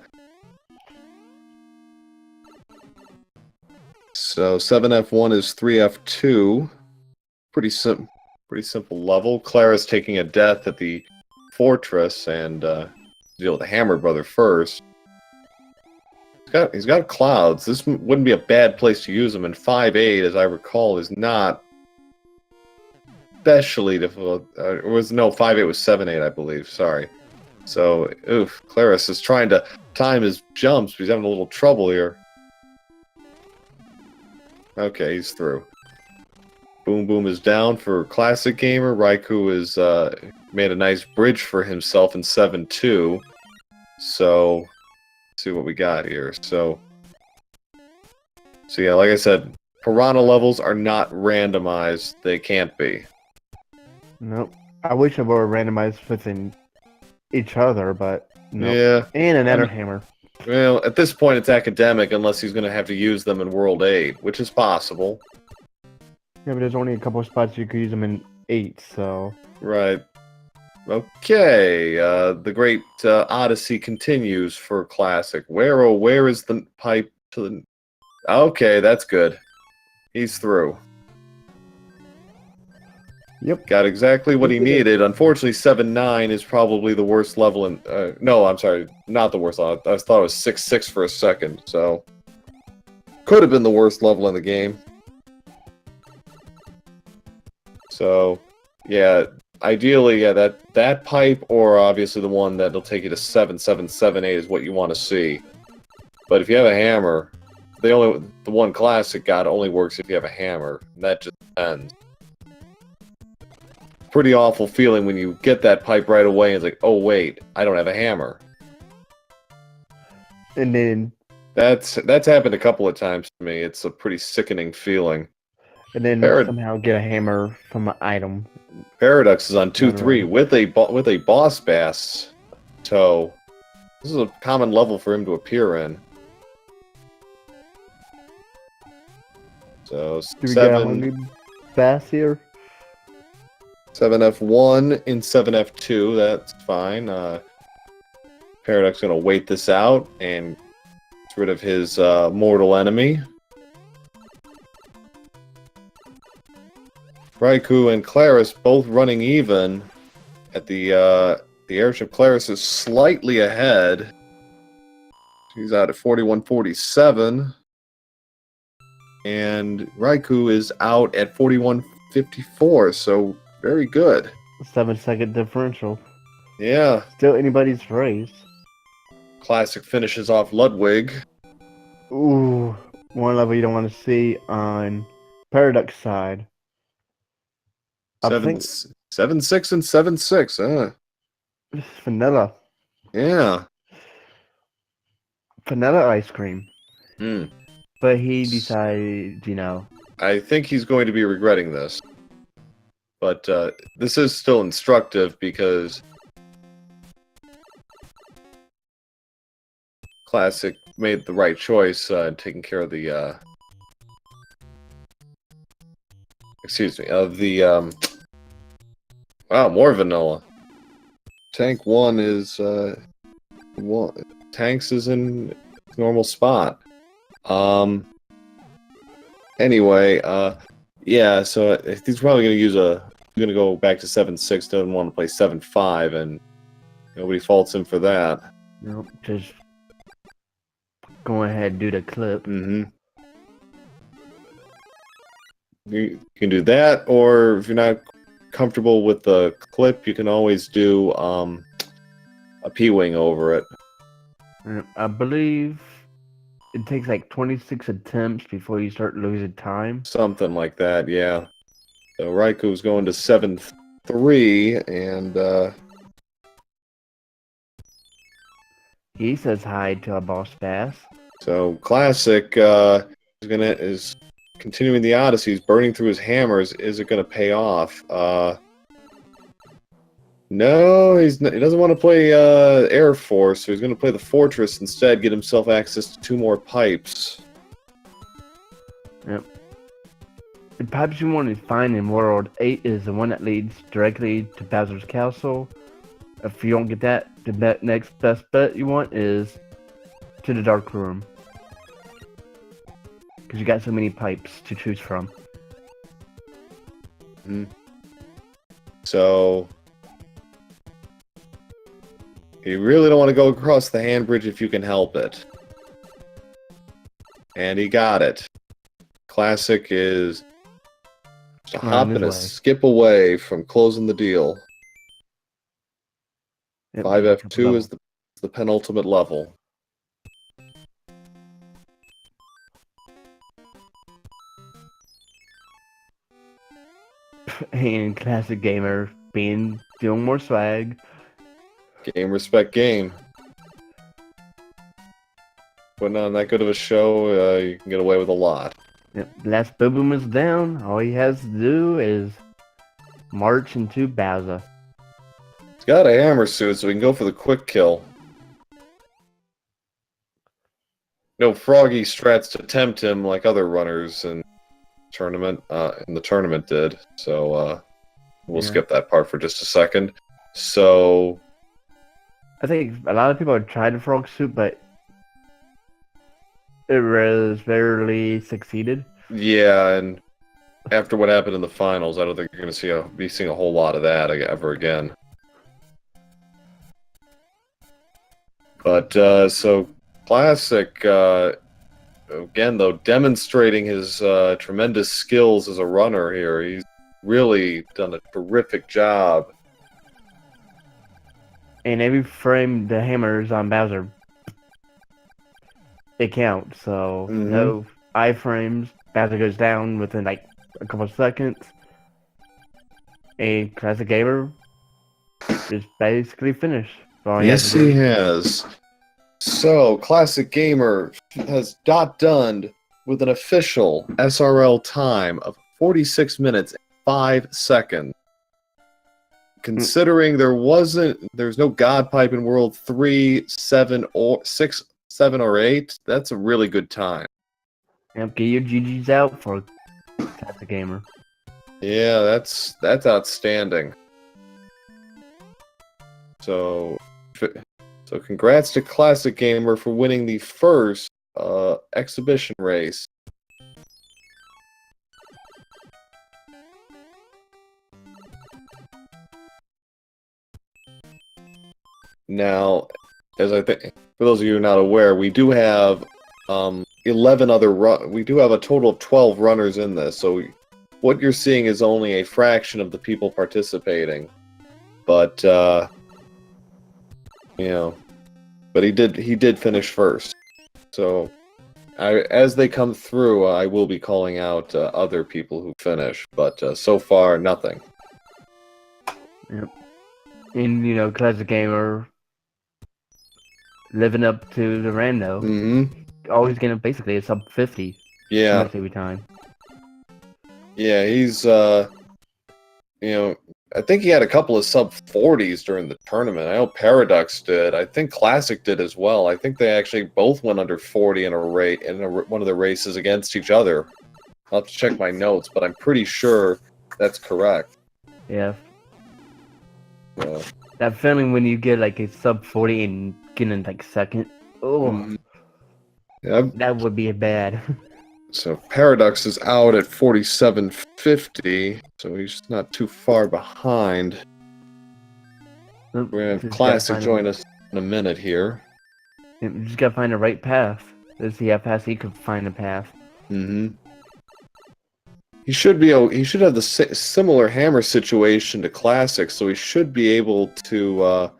so 7F1 is 3F2. Pretty simple level. Clara's taking a death at the fortress and deal with the Hammer Brother first. He's got clouds. This wouldn't be a bad place to use them. And 5-8, as I recall, is not especially difficult. It was no 5-8 was 7-8, I believe. Sorry. So, oof, Claris is trying to time his jumps, but he's having a little trouble here. Okay, he's through. Boom Boom is down for Classic Gamer. Raikou is made a nice bridge for himself in 7-2. So, let's see what we got here. So yeah, like I said, Piranha levels are not randomized. They can't be. Nope. I wish they were randomized within each other, but no. Yeah. And another hammer. Well, at this point, it's academic unless he's going to have to use them in World 8, which is possible. Yeah, but there's only a couple of spots you could use them in 8, so... Right. Okay, the great Odyssey continues for Classic. Where is the pipe to the... Okay, that's good. He's through. Yep. Got exactly what he needed. Unfortunately, 7-9 is probably the worst level in... no, I'm sorry, not the worst level. I thought it was 6-6 for a second, so... Could have been the worst level in the game. So, yeah, ideally, yeah, that pipe, or obviously the one that'll take you to 7-7, 7-8 is what you want to see. But if you have a hammer, the one Classic got only works if you have a hammer. That just depends. Pretty awful feeling when you get that pipe right away and it's like, oh wait, I don't have a hammer. And then... That's happened a couple of times to me. It's a pretty sickening feeling. And then somehow get a hammer from an item. Paradox is on 2-3 with a boss bass toe. This is a common level for him to appear in. So Do we get a hungry bass here? 7F1 in 7F2, that's fine. Paradox gonna wait this out and get rid of his mortal enemy. Raikou and Claris both running even. At the airship, Claris is slightly ahead. He's out at 41.47. And Raikou is out at 41.54, so very good. 7-second differential. Yeah. Still anybody's race. Classic finishes off Ludwig. Ooh, one level you don't want to see on Paradox side. 7-6 and 7-6, Vanilla. Yeah. Vanilla ice cream. Hmm. But he decided, you know... I think he's going to be regretting this. But this is still instructive because Classic made the right choice taking care of the excuse me, of the wow, more vanilla. Tank 1 is Tanks is in normal spot. Anyway, yeah, so he's probably gonna go back to 7-6, doesn't want to play 7-5, and nobody faults him for that. Nope, just go ahead and do the clip. Mm-hmm. You can do that, or if you're not comfortable with the clip, you can always do a P-wing over it. I believe it takes like 26 attempts before you start losing time. Something like that, yeah. So Raikou's going to 7-3, and he says hi to a boss bass. So Classic is continuing the Odyssey. He's burning through his hammers. Is it going to pay off? No, he doesn't want to play Air Force, so he's going to play the Fortress instead, get himself access to 2 more pipes. Yep. The pipes you want to find in World 8 is the one that leads directly to Bowser's Castle. If you don't get that, the next best bet you want is to the Dark Room. Because you got so many pipes to choose from. So you really don't want to go across the hand bridge if you can help it. And he got it. Classic is just a hop and a skip away from closing the deal. Yep, 5F2 is the penultimate level. And Classic Gamer doing more swag. Game respect game. Putting on that good of a show, you can get away with a lot. Yep. Last Boom Boom is down. All he has to do is march into Bowser. He's got a hammer suit, so we can go for the quick kill. No Froggy strats to tempt him like other runners in the tournament did. So we'll skip that part for just a second. So I think a lot of people have tried the frog suit, but it was rarely succeeded. Yeah, and after what happened in the finals, I don't think you're going to be seeing a whole lot of that ever again. But so Classic, again though, demonstrating his tremendous skills as a runner here. He's really done a terrific job. And every frame the hammers on Bowser, it counts. So no iframes. Bowser goes down within like a couple of seconds. And Classic Gamer is basically finished. Yes, he has. So, Classic Gamer has done with an official SRL time of 46 minutes and 5 seconds. Considering there's no God Pipe in World 3, 7, or 6, 7, or 8, that's a really good time. Yep, get your GGs out for Classic Gamer. Yeah, that's outstanding. So congrats to Classic Gamer for winning the first exhibition race. Now, as I think, for those of you who are not aware, we do have 11 other we do have a total of 12 runners in this. So what you're seeing is only a fraction of the people participating, but you know, but he did finish first. So as they come through, I will be calling out other people who finish, but so far nothing. Yep. And Classic Gamer living up to the rando. Always getting basically a sub 50. Yeah. Every time. Yeah, he's I think he had a couple of sub 40s during the tournament. I know Paradox did. I think Classic did as well. I think they actually both went under 40 in one of the races against each other. I'll have to check my notes, but I'm pretty sure that's correct. Yeah. That feeling when you get like a sub 40 and get in like second. Oh. That would be bad. So Paradox is out at 47.50, so he's not too far behind. We're going to have Classic join us in a minute here. You just got to find the right path. Let's see how fast he could find a path. He should have the similar hammer situation to Classic, so he should be able to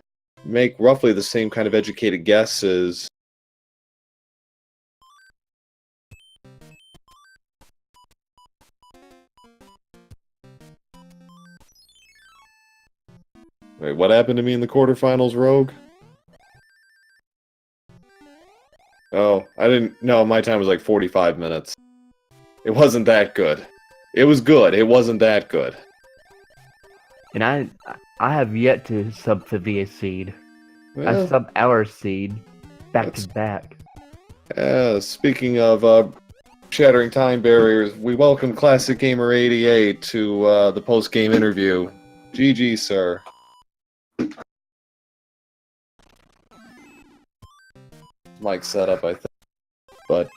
make roughly the same kind of educated guesses. Wait, what happened to me in the quarterfinals, Rogue? Oh, I didn't... No, my time was like 45 minutes. It wasn't that good. It was good. It wasn't that good. And I have yet to sub 50 a seed. Well, I sub our seed back to back. Speaking of shattering time barriers, we welcome Classic Gamer 88 to the post-game interview. GG, sir. Mic setup, I think. But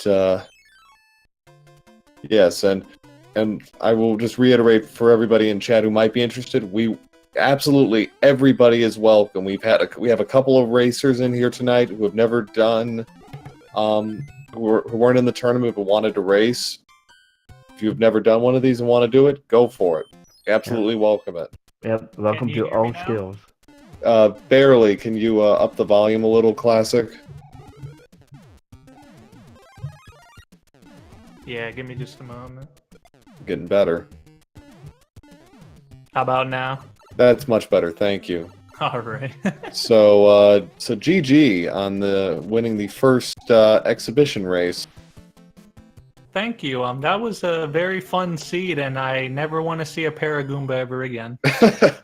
yes, and I will just reiterate for everybody in chat who might be interested, absolutely everybody is welcome. We have a couple of racers in here tonight who have never done who weren't in the tournament but wanted to race, if you've never done one of these and want to do it, go for it. Absolutely welcome it. Yep, welcome Can you to hear me all now? skills. Barely. Can you up the volume a little, Classic? Yeah, give me just a moment. Getting better. How about now? That's much better, thank you. All right. So GG on the winning the first exhibition race. Thank you. That was a very fun seed, and I never want to see a Paragoomba ever again. If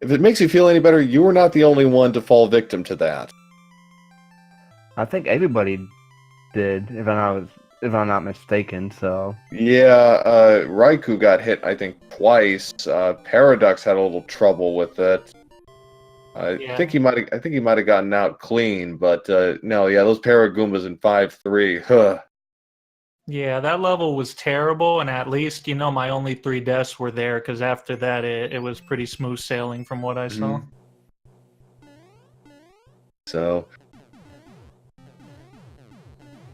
it makes you feel any better, you were not the only one to fall victim to that. I think everybody did, if I'm not mistaken. So Yeah, Raikou got hit, I think, twice. Paradox had a little trouble with it. I think he might have gotten out clean, but no, yeah, those Paragoombas in 5-3. Huh. Yeah, that level was terrible, and at least, my only 3 deaths were there, because after that, it was pretty smooth sailing from what I saw. So,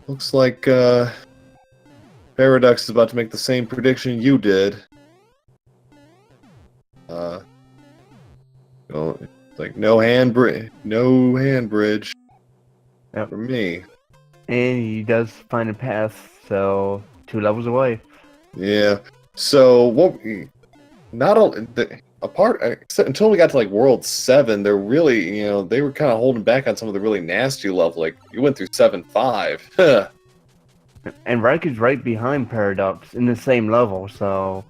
looks like Paradox is about to make the same prediction you did. Like no hand bridge Yep. for me. and he does find a path. So 2 levels away. Yeah. So what? Not only apart until we got to like World 7, they're really they were kind of holding back on some of the really nasty levels. Like you went through 7-5. And Raikou's right behind Paradox in the same level. So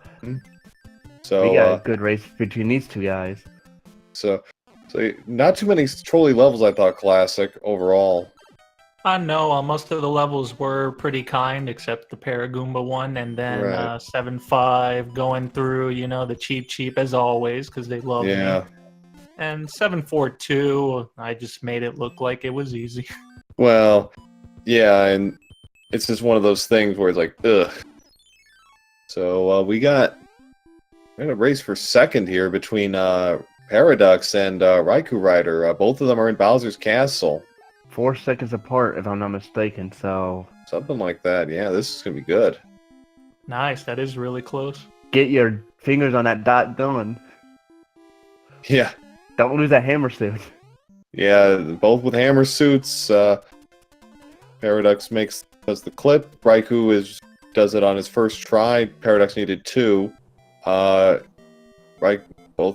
So we got a good race between these 2 guys. So not too many trolley levels, I thought, Classic overall. I know most of the levels were pretty kind, except the Paragoomba one, and then Right. 7-5 going through, the cheap as always, because they love Yeah. me. And 7-4-2, I just made it look like it was easy. Well, yeah, and it's just one of those things where it's like, ugh. So we got a race for second here between Paradox and Raikou Rider. Both of them are in Bowser's Castle. 4 seconds apart, if I'm not mistaken. So Something like that. Yeah, this is gonna be good. Nice, that is really close. get your fingers on that dot gun. Yeah. Don't lose that hammer suit. Yeah, both with hammer suits. Paradox does the clip. Raikou does it on his first try. Paradox needed 2. Both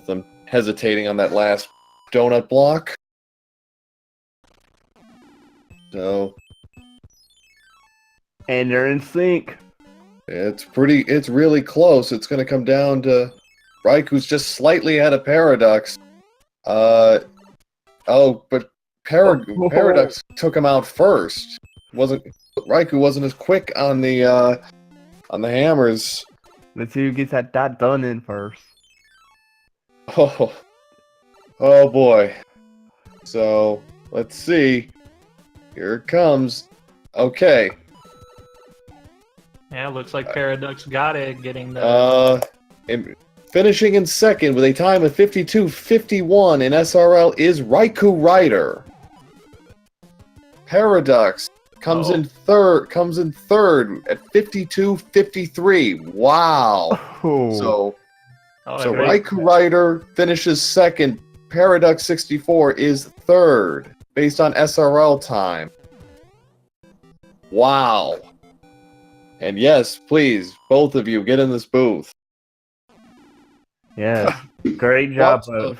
of them hesitating on that last donut block. So And they're in sync. it's really close. It's gonna come down to Raikou's just slightly ahead of Paradox. But Paradox took him out first. Raikou wasn't as quick on the hammers. Let's see who gets that dot done in first. Oh boy. So let's see. Here it comes. Okay. Yeah, looks like Paradox got it, getting the... Finishing in second with a time of 52:51 in SRL is Raikou Rider. Paradox comes in third at 52:53. Wow. So Raikou Rider finishes second. Paradox 64 is third based on SRL time. Wow. And yes, please, both of you, get in this booth. Yeah, great job, both.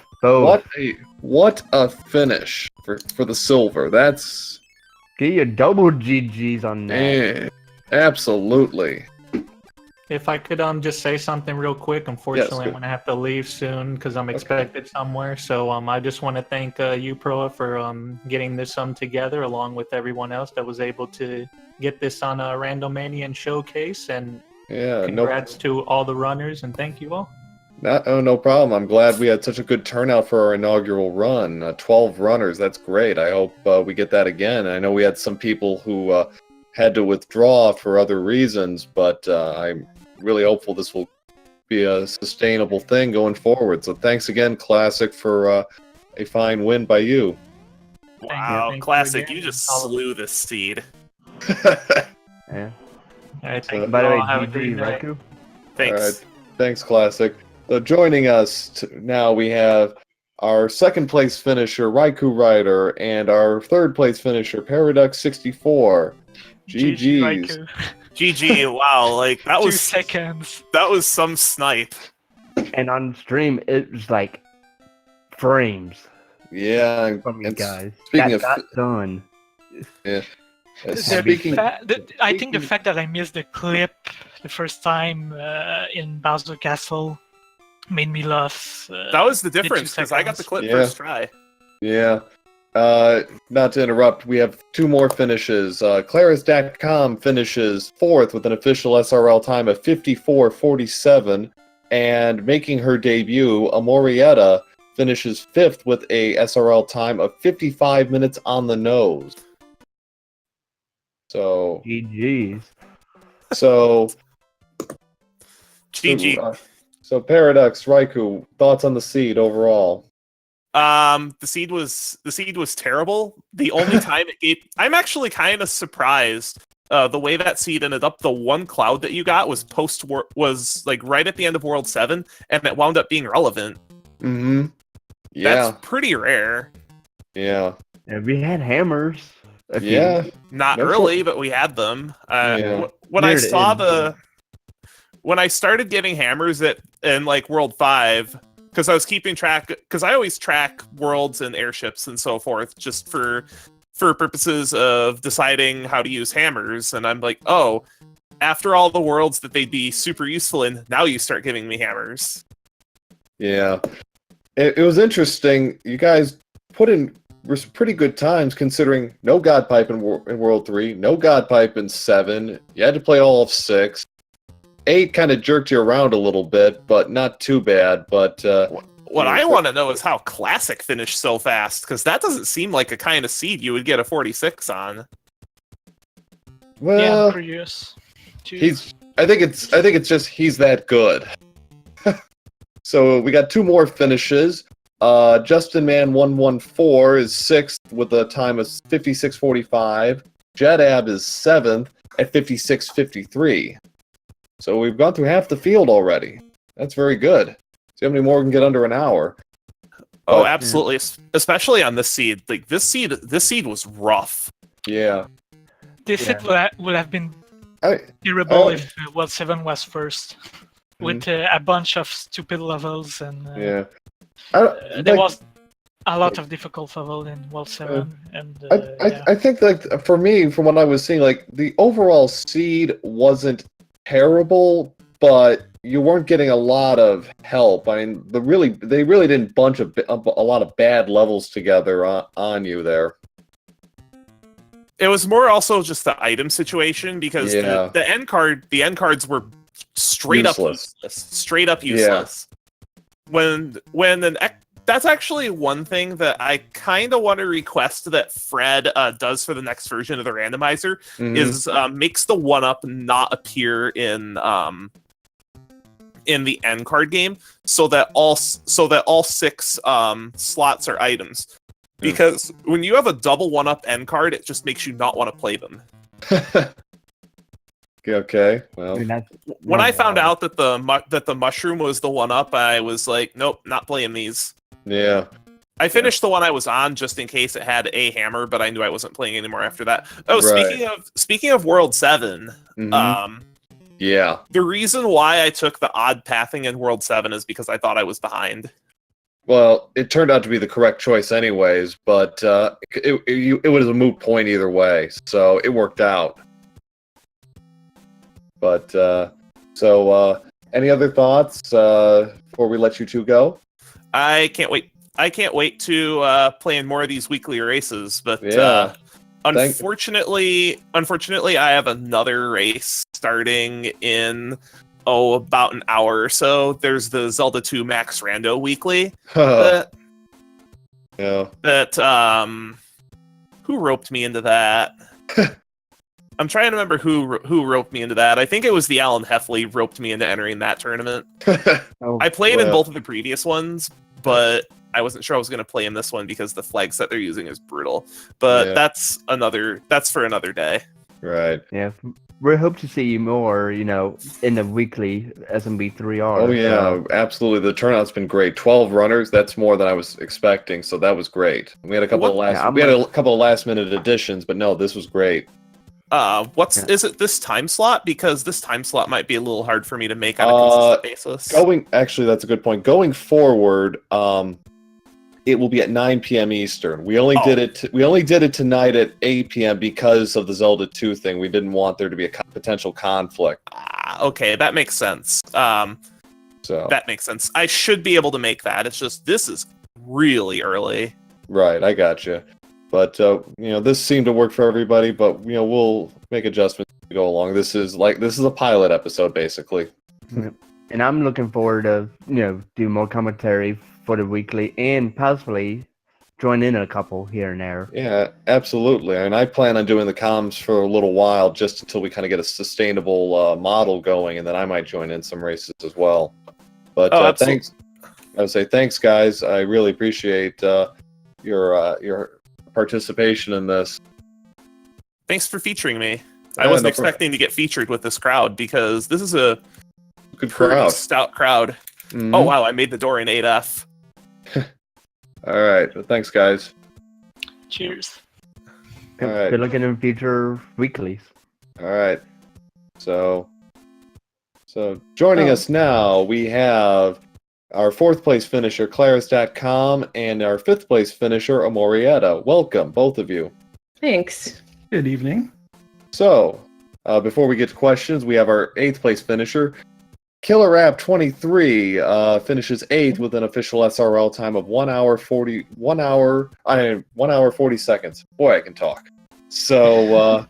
What a finish for the silver. That's Get your double GGs on that. Absolutely. If I could just say something real quick, unfortunately I'm going to have to leave soon because I'm expected somewhere. So I just want to thank you, Proa, for getting this together along with everyone else that was able to get this on a Randomania and Showcase. And congrats to all the runners, and thank you all. No problem. I'm glad we had such a good turnout for our inaugural run. 12 runners, that's great. I hope we get that again. I know we had some people who had to withdraw for other reasons, but I'm really hopeful this will be a sustainable thing going forward. So thanks again, Classic, for a fine win by you. Wow, Classic, you just slew this seed. Yeah. All right, thank you By the way, all. Have a GG, great night. Raikou. Thanks. All right. Thanks, Classic. So joining us now, we have our second place finisher, Raikou Rider, and our third place finisher, Paradox64. GG, GG's. Raikou. GG. Wow, like that 2 was seconds. that was some snipe. And on stream, it was like frames Yeah. from you And guys. speaking That of, got done. speaking, I think the fact that I missed the clip the first time in Bowser Castle made me laugh. That was the the 2 difference because I got the seconds. clip Yeah. first try. yeah. Not to interrupt, we have two more finishes. Claris.com finishes fourth with an official SRL time of 54:47, and making her debut, Amorietta finishes fifth with a SRL time of 55 minutes on the nose. So, GG's. so, GG. so Paradox, Raikou, thoughts on the seed overall? The seed was terrible. The only time it gave, I'm actually kind of surprised. The way that seed ended up, the one cloud that you got was was like right at the end of World 7, and it wound up being relevant. Mm-hmm. Yeah. That's pretty rare. Yeah. And we had hammers. Yeah. Not That's early, but we had them. Yeah. When I Near the saw end. when I started getting hammers in like World 5, because I was keeping track, because I always track worlds and airships and so forth, just for purposes of deciding how to use hammers. And I'm like, oh, after all the worlds that they'd be super useful in, now you start giving me hammers. Yeah. It was interesting. You guys put in pretty good times considering no God Pipe in World 3, no God Pipe in 7. You had to play all of 6. 8 kind of jerked you around a little bit, but not too bad. But what I want to know is how Classic finished so fast, because that doesn't seem like a kind of seed you would get a 46 on. well, Yeah, I'm curious. I think it's just he's that good. So we got two more finishes. Justin Man 114 is 6th with a time of 56:45. Jedab is 7th at 56:53. So we've gone through half the field already. That's very good. See how many more can get under an hour. Oh, But- absolutely, especially on this seed. Like this seed was rough. Yeah. This Yeah. it would have been I, terrible Oh. if World 7 was first. With a bunch of stupid levels and yeah. there was a lot of difficult level in World 7 and I think like for me, from what I was seeing, like the overall seed wasn't terrible, but you weren't getting a lot of help. I mean, they really didn't bunch a lot of bad levels together on you there. It was more also just the item situation because Yeah. the end cards were straight Useless. up useless. That's actually one thing that I kind of want to request that Fred does for the next version of the randomizer Mhm. is makes the 1-up not appear in the end card game so that all 6 slots are items. Because when you have a double 1-up end card, it just makes you not want to play them. Okay. Well. I mean, that's When I not found bad. out that the mushroom was the 1-up, I was like, nope, not playing these. Yeah. I finished the one I was on just in case it had a hammer, but I knew I wasn't playing anymore after that. Oh, Right. speaking of World 7, Mhm. Yeah. the reason why I took the odd pathing in World 7 is because I thought I was behind. Well, it turned out to be the correct choice, anyways. But it was a moot point either way, so it worked out. But any other thoughts before we let you two go? I can't wait. I can't wait to play in more of these weekly races, but Yeah. unfortunately, I have another race starting in about an hour or so. There's the Zelda 2 Max Rando weekly. Yeah. Who roped me into that? I'm trying to remember who roped me into that. I think it was the Alan Heffley roped me into entering that tournament. Oh, I played in Well. both of the previous ones, but I wasn't sure I was going to play in this one because the flag set they're using is brutal. But Yeah. that's for another day. Right. Yeah, we hope to see you more, in the weekly SMB3R. Oh yeah, absolutely. The turnout's been great. 12 runners. That's more than I was expecting. So that was great. We had a couple of last minute additions, but no, this was great. Is it this time slot? Because this time slot might be a little hard for me to make on a consistent basis. Actually, that's a good point. Going forward, it will be at 9 p.m. Eastern. We only did it tonight at 8 p.m. because of the Zelda 2 thing. We didn't want there to be a potential conflict. Okay, that makes sense. That makes sense. I should be able to make that. It's just this is really early. Right, I gotcha. But this seemed to work for everybody. But we'll make adjustments as we go along. This is a pilot episode, basically. And I'm looking forward to do more commentary for the weekly and possibly join in a couple here and there. Yeah, absolutely. And I plan on doing the comms for a little while, just until we kind of get a sustainable model going, and then I might join in some races as well. But thanks. I would say thanks, guys. I really appreciate your participation in this. Thanks for featuring me. I wasn't expecting to get featured with this crowd because this is a good crowd, stout crowd. Mm-hmm. Oh wow, I made the door in 8F. All right, well, thanks, guys. Cheers. All right. Good looking in future weeklies. All right. So joining us now, we have our 4th place finisher, Claris.com, and our 5th place finisher, Amorietta. Welcome, both of you. Thanks. Good evening. So, before we get to questions, we have our 8th place finisher, Killer App 23, finishes 8th with an official SRL time of 1 hour 40 seconds. Boy, I can talk. So,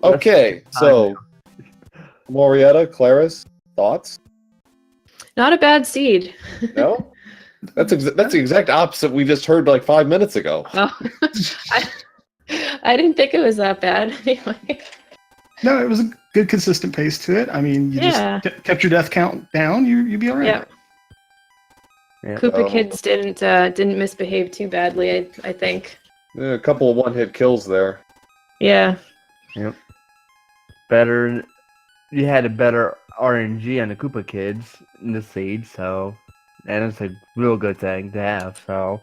okay. So, Morietta, Claris, thoughts? Not a bad seed. No? That's the exact opposite we just heard like 5 minutes ago. Oh. I didn't think it was that bad. Anyway. No, it was a good, consistent pace to it. I mean, you just kept your death count down. You'd be all right. Yeah. Koopa Kids didn't misbehave too badly. I think. Yeah, a couple of one-hit kills there. Yeah. Yep. Better. You had a better RNG on the Koopa Kids in the seed, so and it's a real good thing to have. So.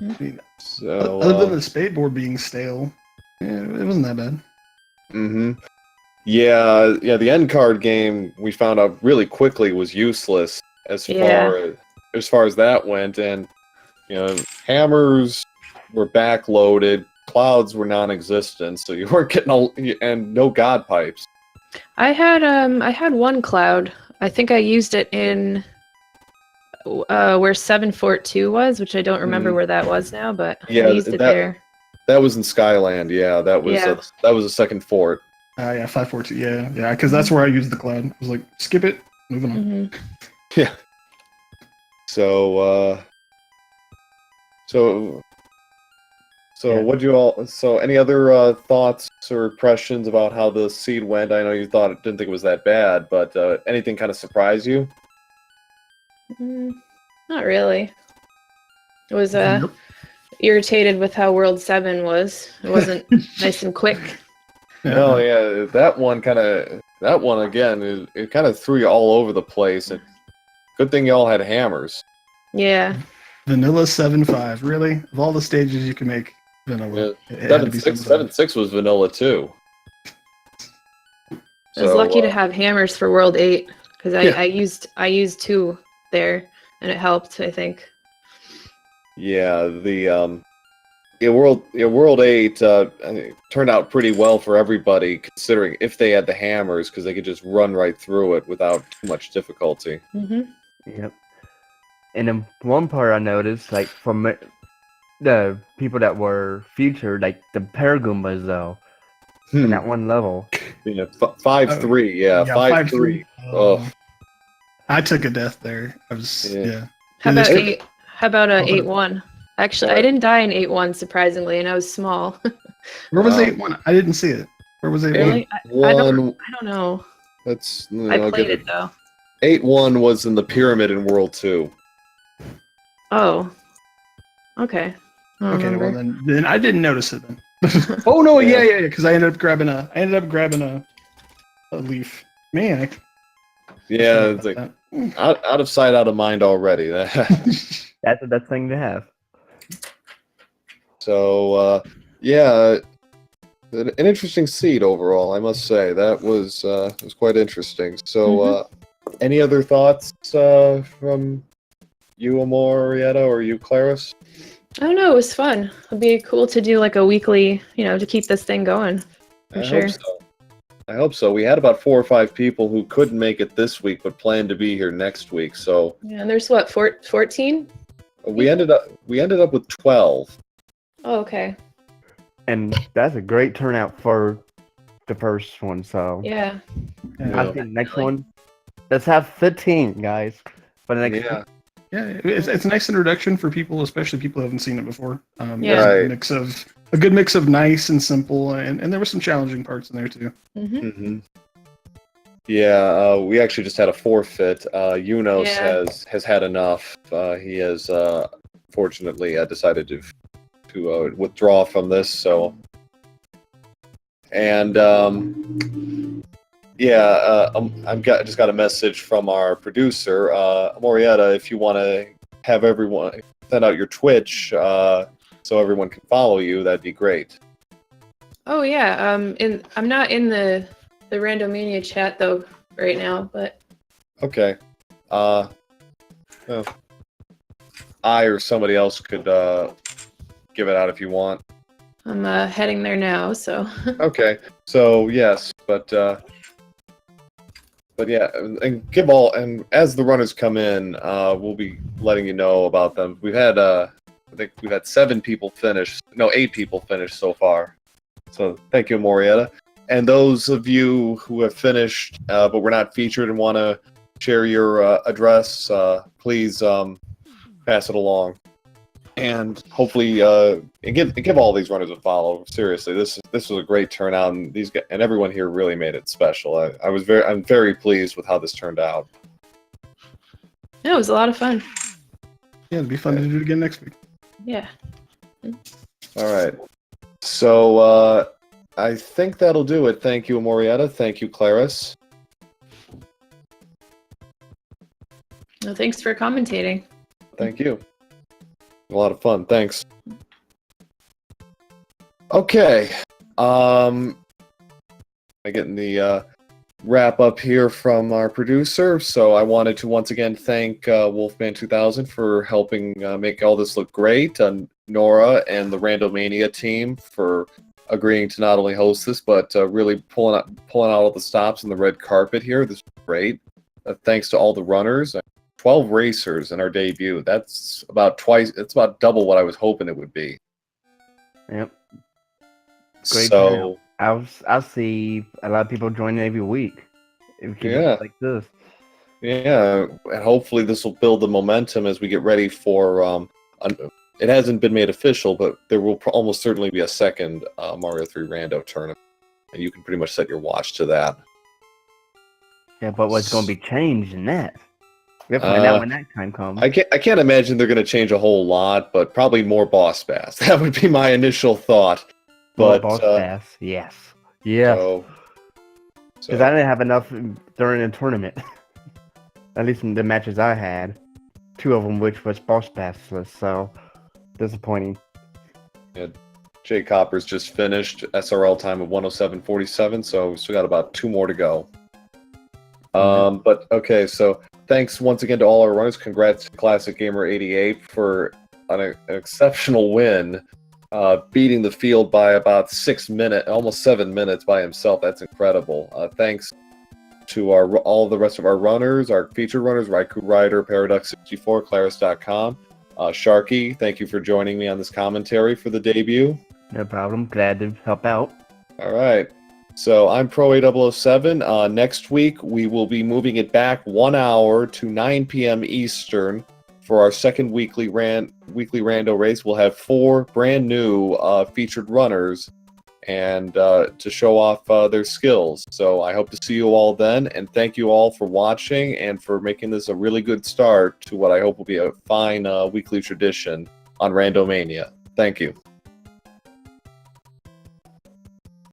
I mean, other than the spade board being stale, it wasn't that bad. Mm-hmm. Yeah. The end card game we found out really quickly was useless as far as that went, and hammers were backloaded, clouds were non-existent, so you weren't getting and no god pipes. I had one cloud. I think I used it in where 7 Fort 2 was, which I don't remember where that was now, but I used it there. That was in Skyland, yeah. That was a second fort. Yeah, 542, yeah, because that's where I used the cloud. I was like, skip it, moving on. Mm-hmm. Yeah. So what you all? So any other thoughts or impressions about how the seed went? I know you didn't think it was that bad, but anything kind of surprise you? Not really. It was irritated with how World 7 was. It wasn't nice and quick. No, yeah, that one again, it kind of threw you all over the place. And good thing y'all had hammers. Yeah. Vanilla 7.5, really? Of all the stages you can make vanilla. Yeah. 7.6 was vanilla too. I was lucky to have hammers for World 8 because I used 2 there and it helped, I think. Yeah, the World 8 turned out pretty well for everybody, considering if they had the hammers, because they could just run right through it without too much difficulty. Mm-hmm. Yep. And then one part I noticed, like from the people that were featured, like the Paragoombas though, in that one level. Yeah, 5-3. Yeah, 5-3. Oh, I took a death there. I was How about 8? How about 8-1? Actually, I didn't die in 8-1 surprisingly, and I was small. Where was 8-1? I didn't see it. Where was 8-1? Really? I don't know. That's I played it though. 8-1 was in the pyramid in World 2. Oh. Okay. Okay, well then I didn't notice it then. Oh no, yeah, because I ended up grabbing a leaf. Man, yeah, it's like out of sight, out of mind already. That's the best thing to have. So yeah, an interesting seed overall, I must say. That was quite interesting. So any other thoughts from you, Amorietta, or you, Claris? I don't know. It was fun. It'd be cool to do like a weekly, to keep this thing going. For sure. I hope so. We had about 4 or 5 people who couldn't make it this week, but planned to be here next week. So yeah, and there's what, 14? We ended up with 12. Oh, okay. And that's a great turnout for the first one. So yeah. I think the next one, let's have 15 guys for the next one. Yeah, it's a nice introduction for people, especially people who haven't seen it before. Yeah. Right. A good mix of nice and simple, and there were some challenging parts in there too. Yeah, we actually just had a forfeit. Yunos has had enough. He has fortunately decided to withdraw from this. So, and just got a message from our producer, Morietta. If you want to have everyone send out your Twitch, so everyone can follow you, that'd be great. Oh yeah. I'm not in the Randomania chat though right now, but. Okay. I or somebody else could give it out if you want. I'm heading there now, so. Okay. So yes, but yeah, and as the runners come in, we'll be letting you know about them. We've had I think we've had 8 people finish so far. So thank you, Morietta. And those of you who have finished but were not featured and want to share your address, please pass it along. And hopefully, give all these runners a follow. Seriously, this was a great turnout, and these guys, and everyone here really made it special. I'm very pleased with how this turned out. Yeah, it was a lot of fun. Yeah, it'd be fun to do it again next week. Yeah. All right. So I think that'll do it. Thank you, Morietta. Thank you, Claris. Well, thanks for commentating. Thank you. A lot of fun. Thanks. Okay. I'm getting the wrap up here from our producer. So I wanted to once again thank Wolfman 2000 for helping make all this look great, and Nora and the Randomania team for agreeing to not only host this, but really pulling out all the stops on the red carpet here. This is great. Thanks to all the runners. 12 racers in our debut. That's about twice. It's about double what I was hoping it would be. Yep. Great. So I'll see a lot of people joining every week. If we keep it like this. Yeah, and hopefully this will build the momentum as we get ready for. It hasn't been made official, but there will almost certainly be a second Mario 3 Rando tournament, and you can pretty much set your watch to that. Yeah, but what's going to be changed in that? We'll find out when that time comes. I can't imagine they're going to change a whole lot, but probably more boss bass. That would be my initial thought. But more boss bass, yes. Yeah. Because I didn't have enough during the tournament. At least in the matches I had. 2 of them which was boss bassless, so disappointing. Yeah, Jay Copper's just finished SRL time of 107.47, so we still got about 2 more to go. But okay, so thanks once again to all our runners. Congrats to Classic Gamer 88 for an exceptional win, beating the field by about 6 minutes, almost 7 minutes by himself. That's incredible. Thanks to all the rest of our runners, our featured runners, Raikou Rider, Paradox64, Claris.com. Sharky, thank you for joining me on this commentary for the debut. No problem. Glad to help out. All right. So I'm Pro8007. Next week, we will be moving it back 1 hour to 9 p.m. Eastern for our second weekly rando race. We'll have 4 brand new featured runners and to show off their skills. So I hope to see you all then, and thank you all for watching and for making this a really good start to what I hope will be a fine weekly tradition on Randomania. Thank you.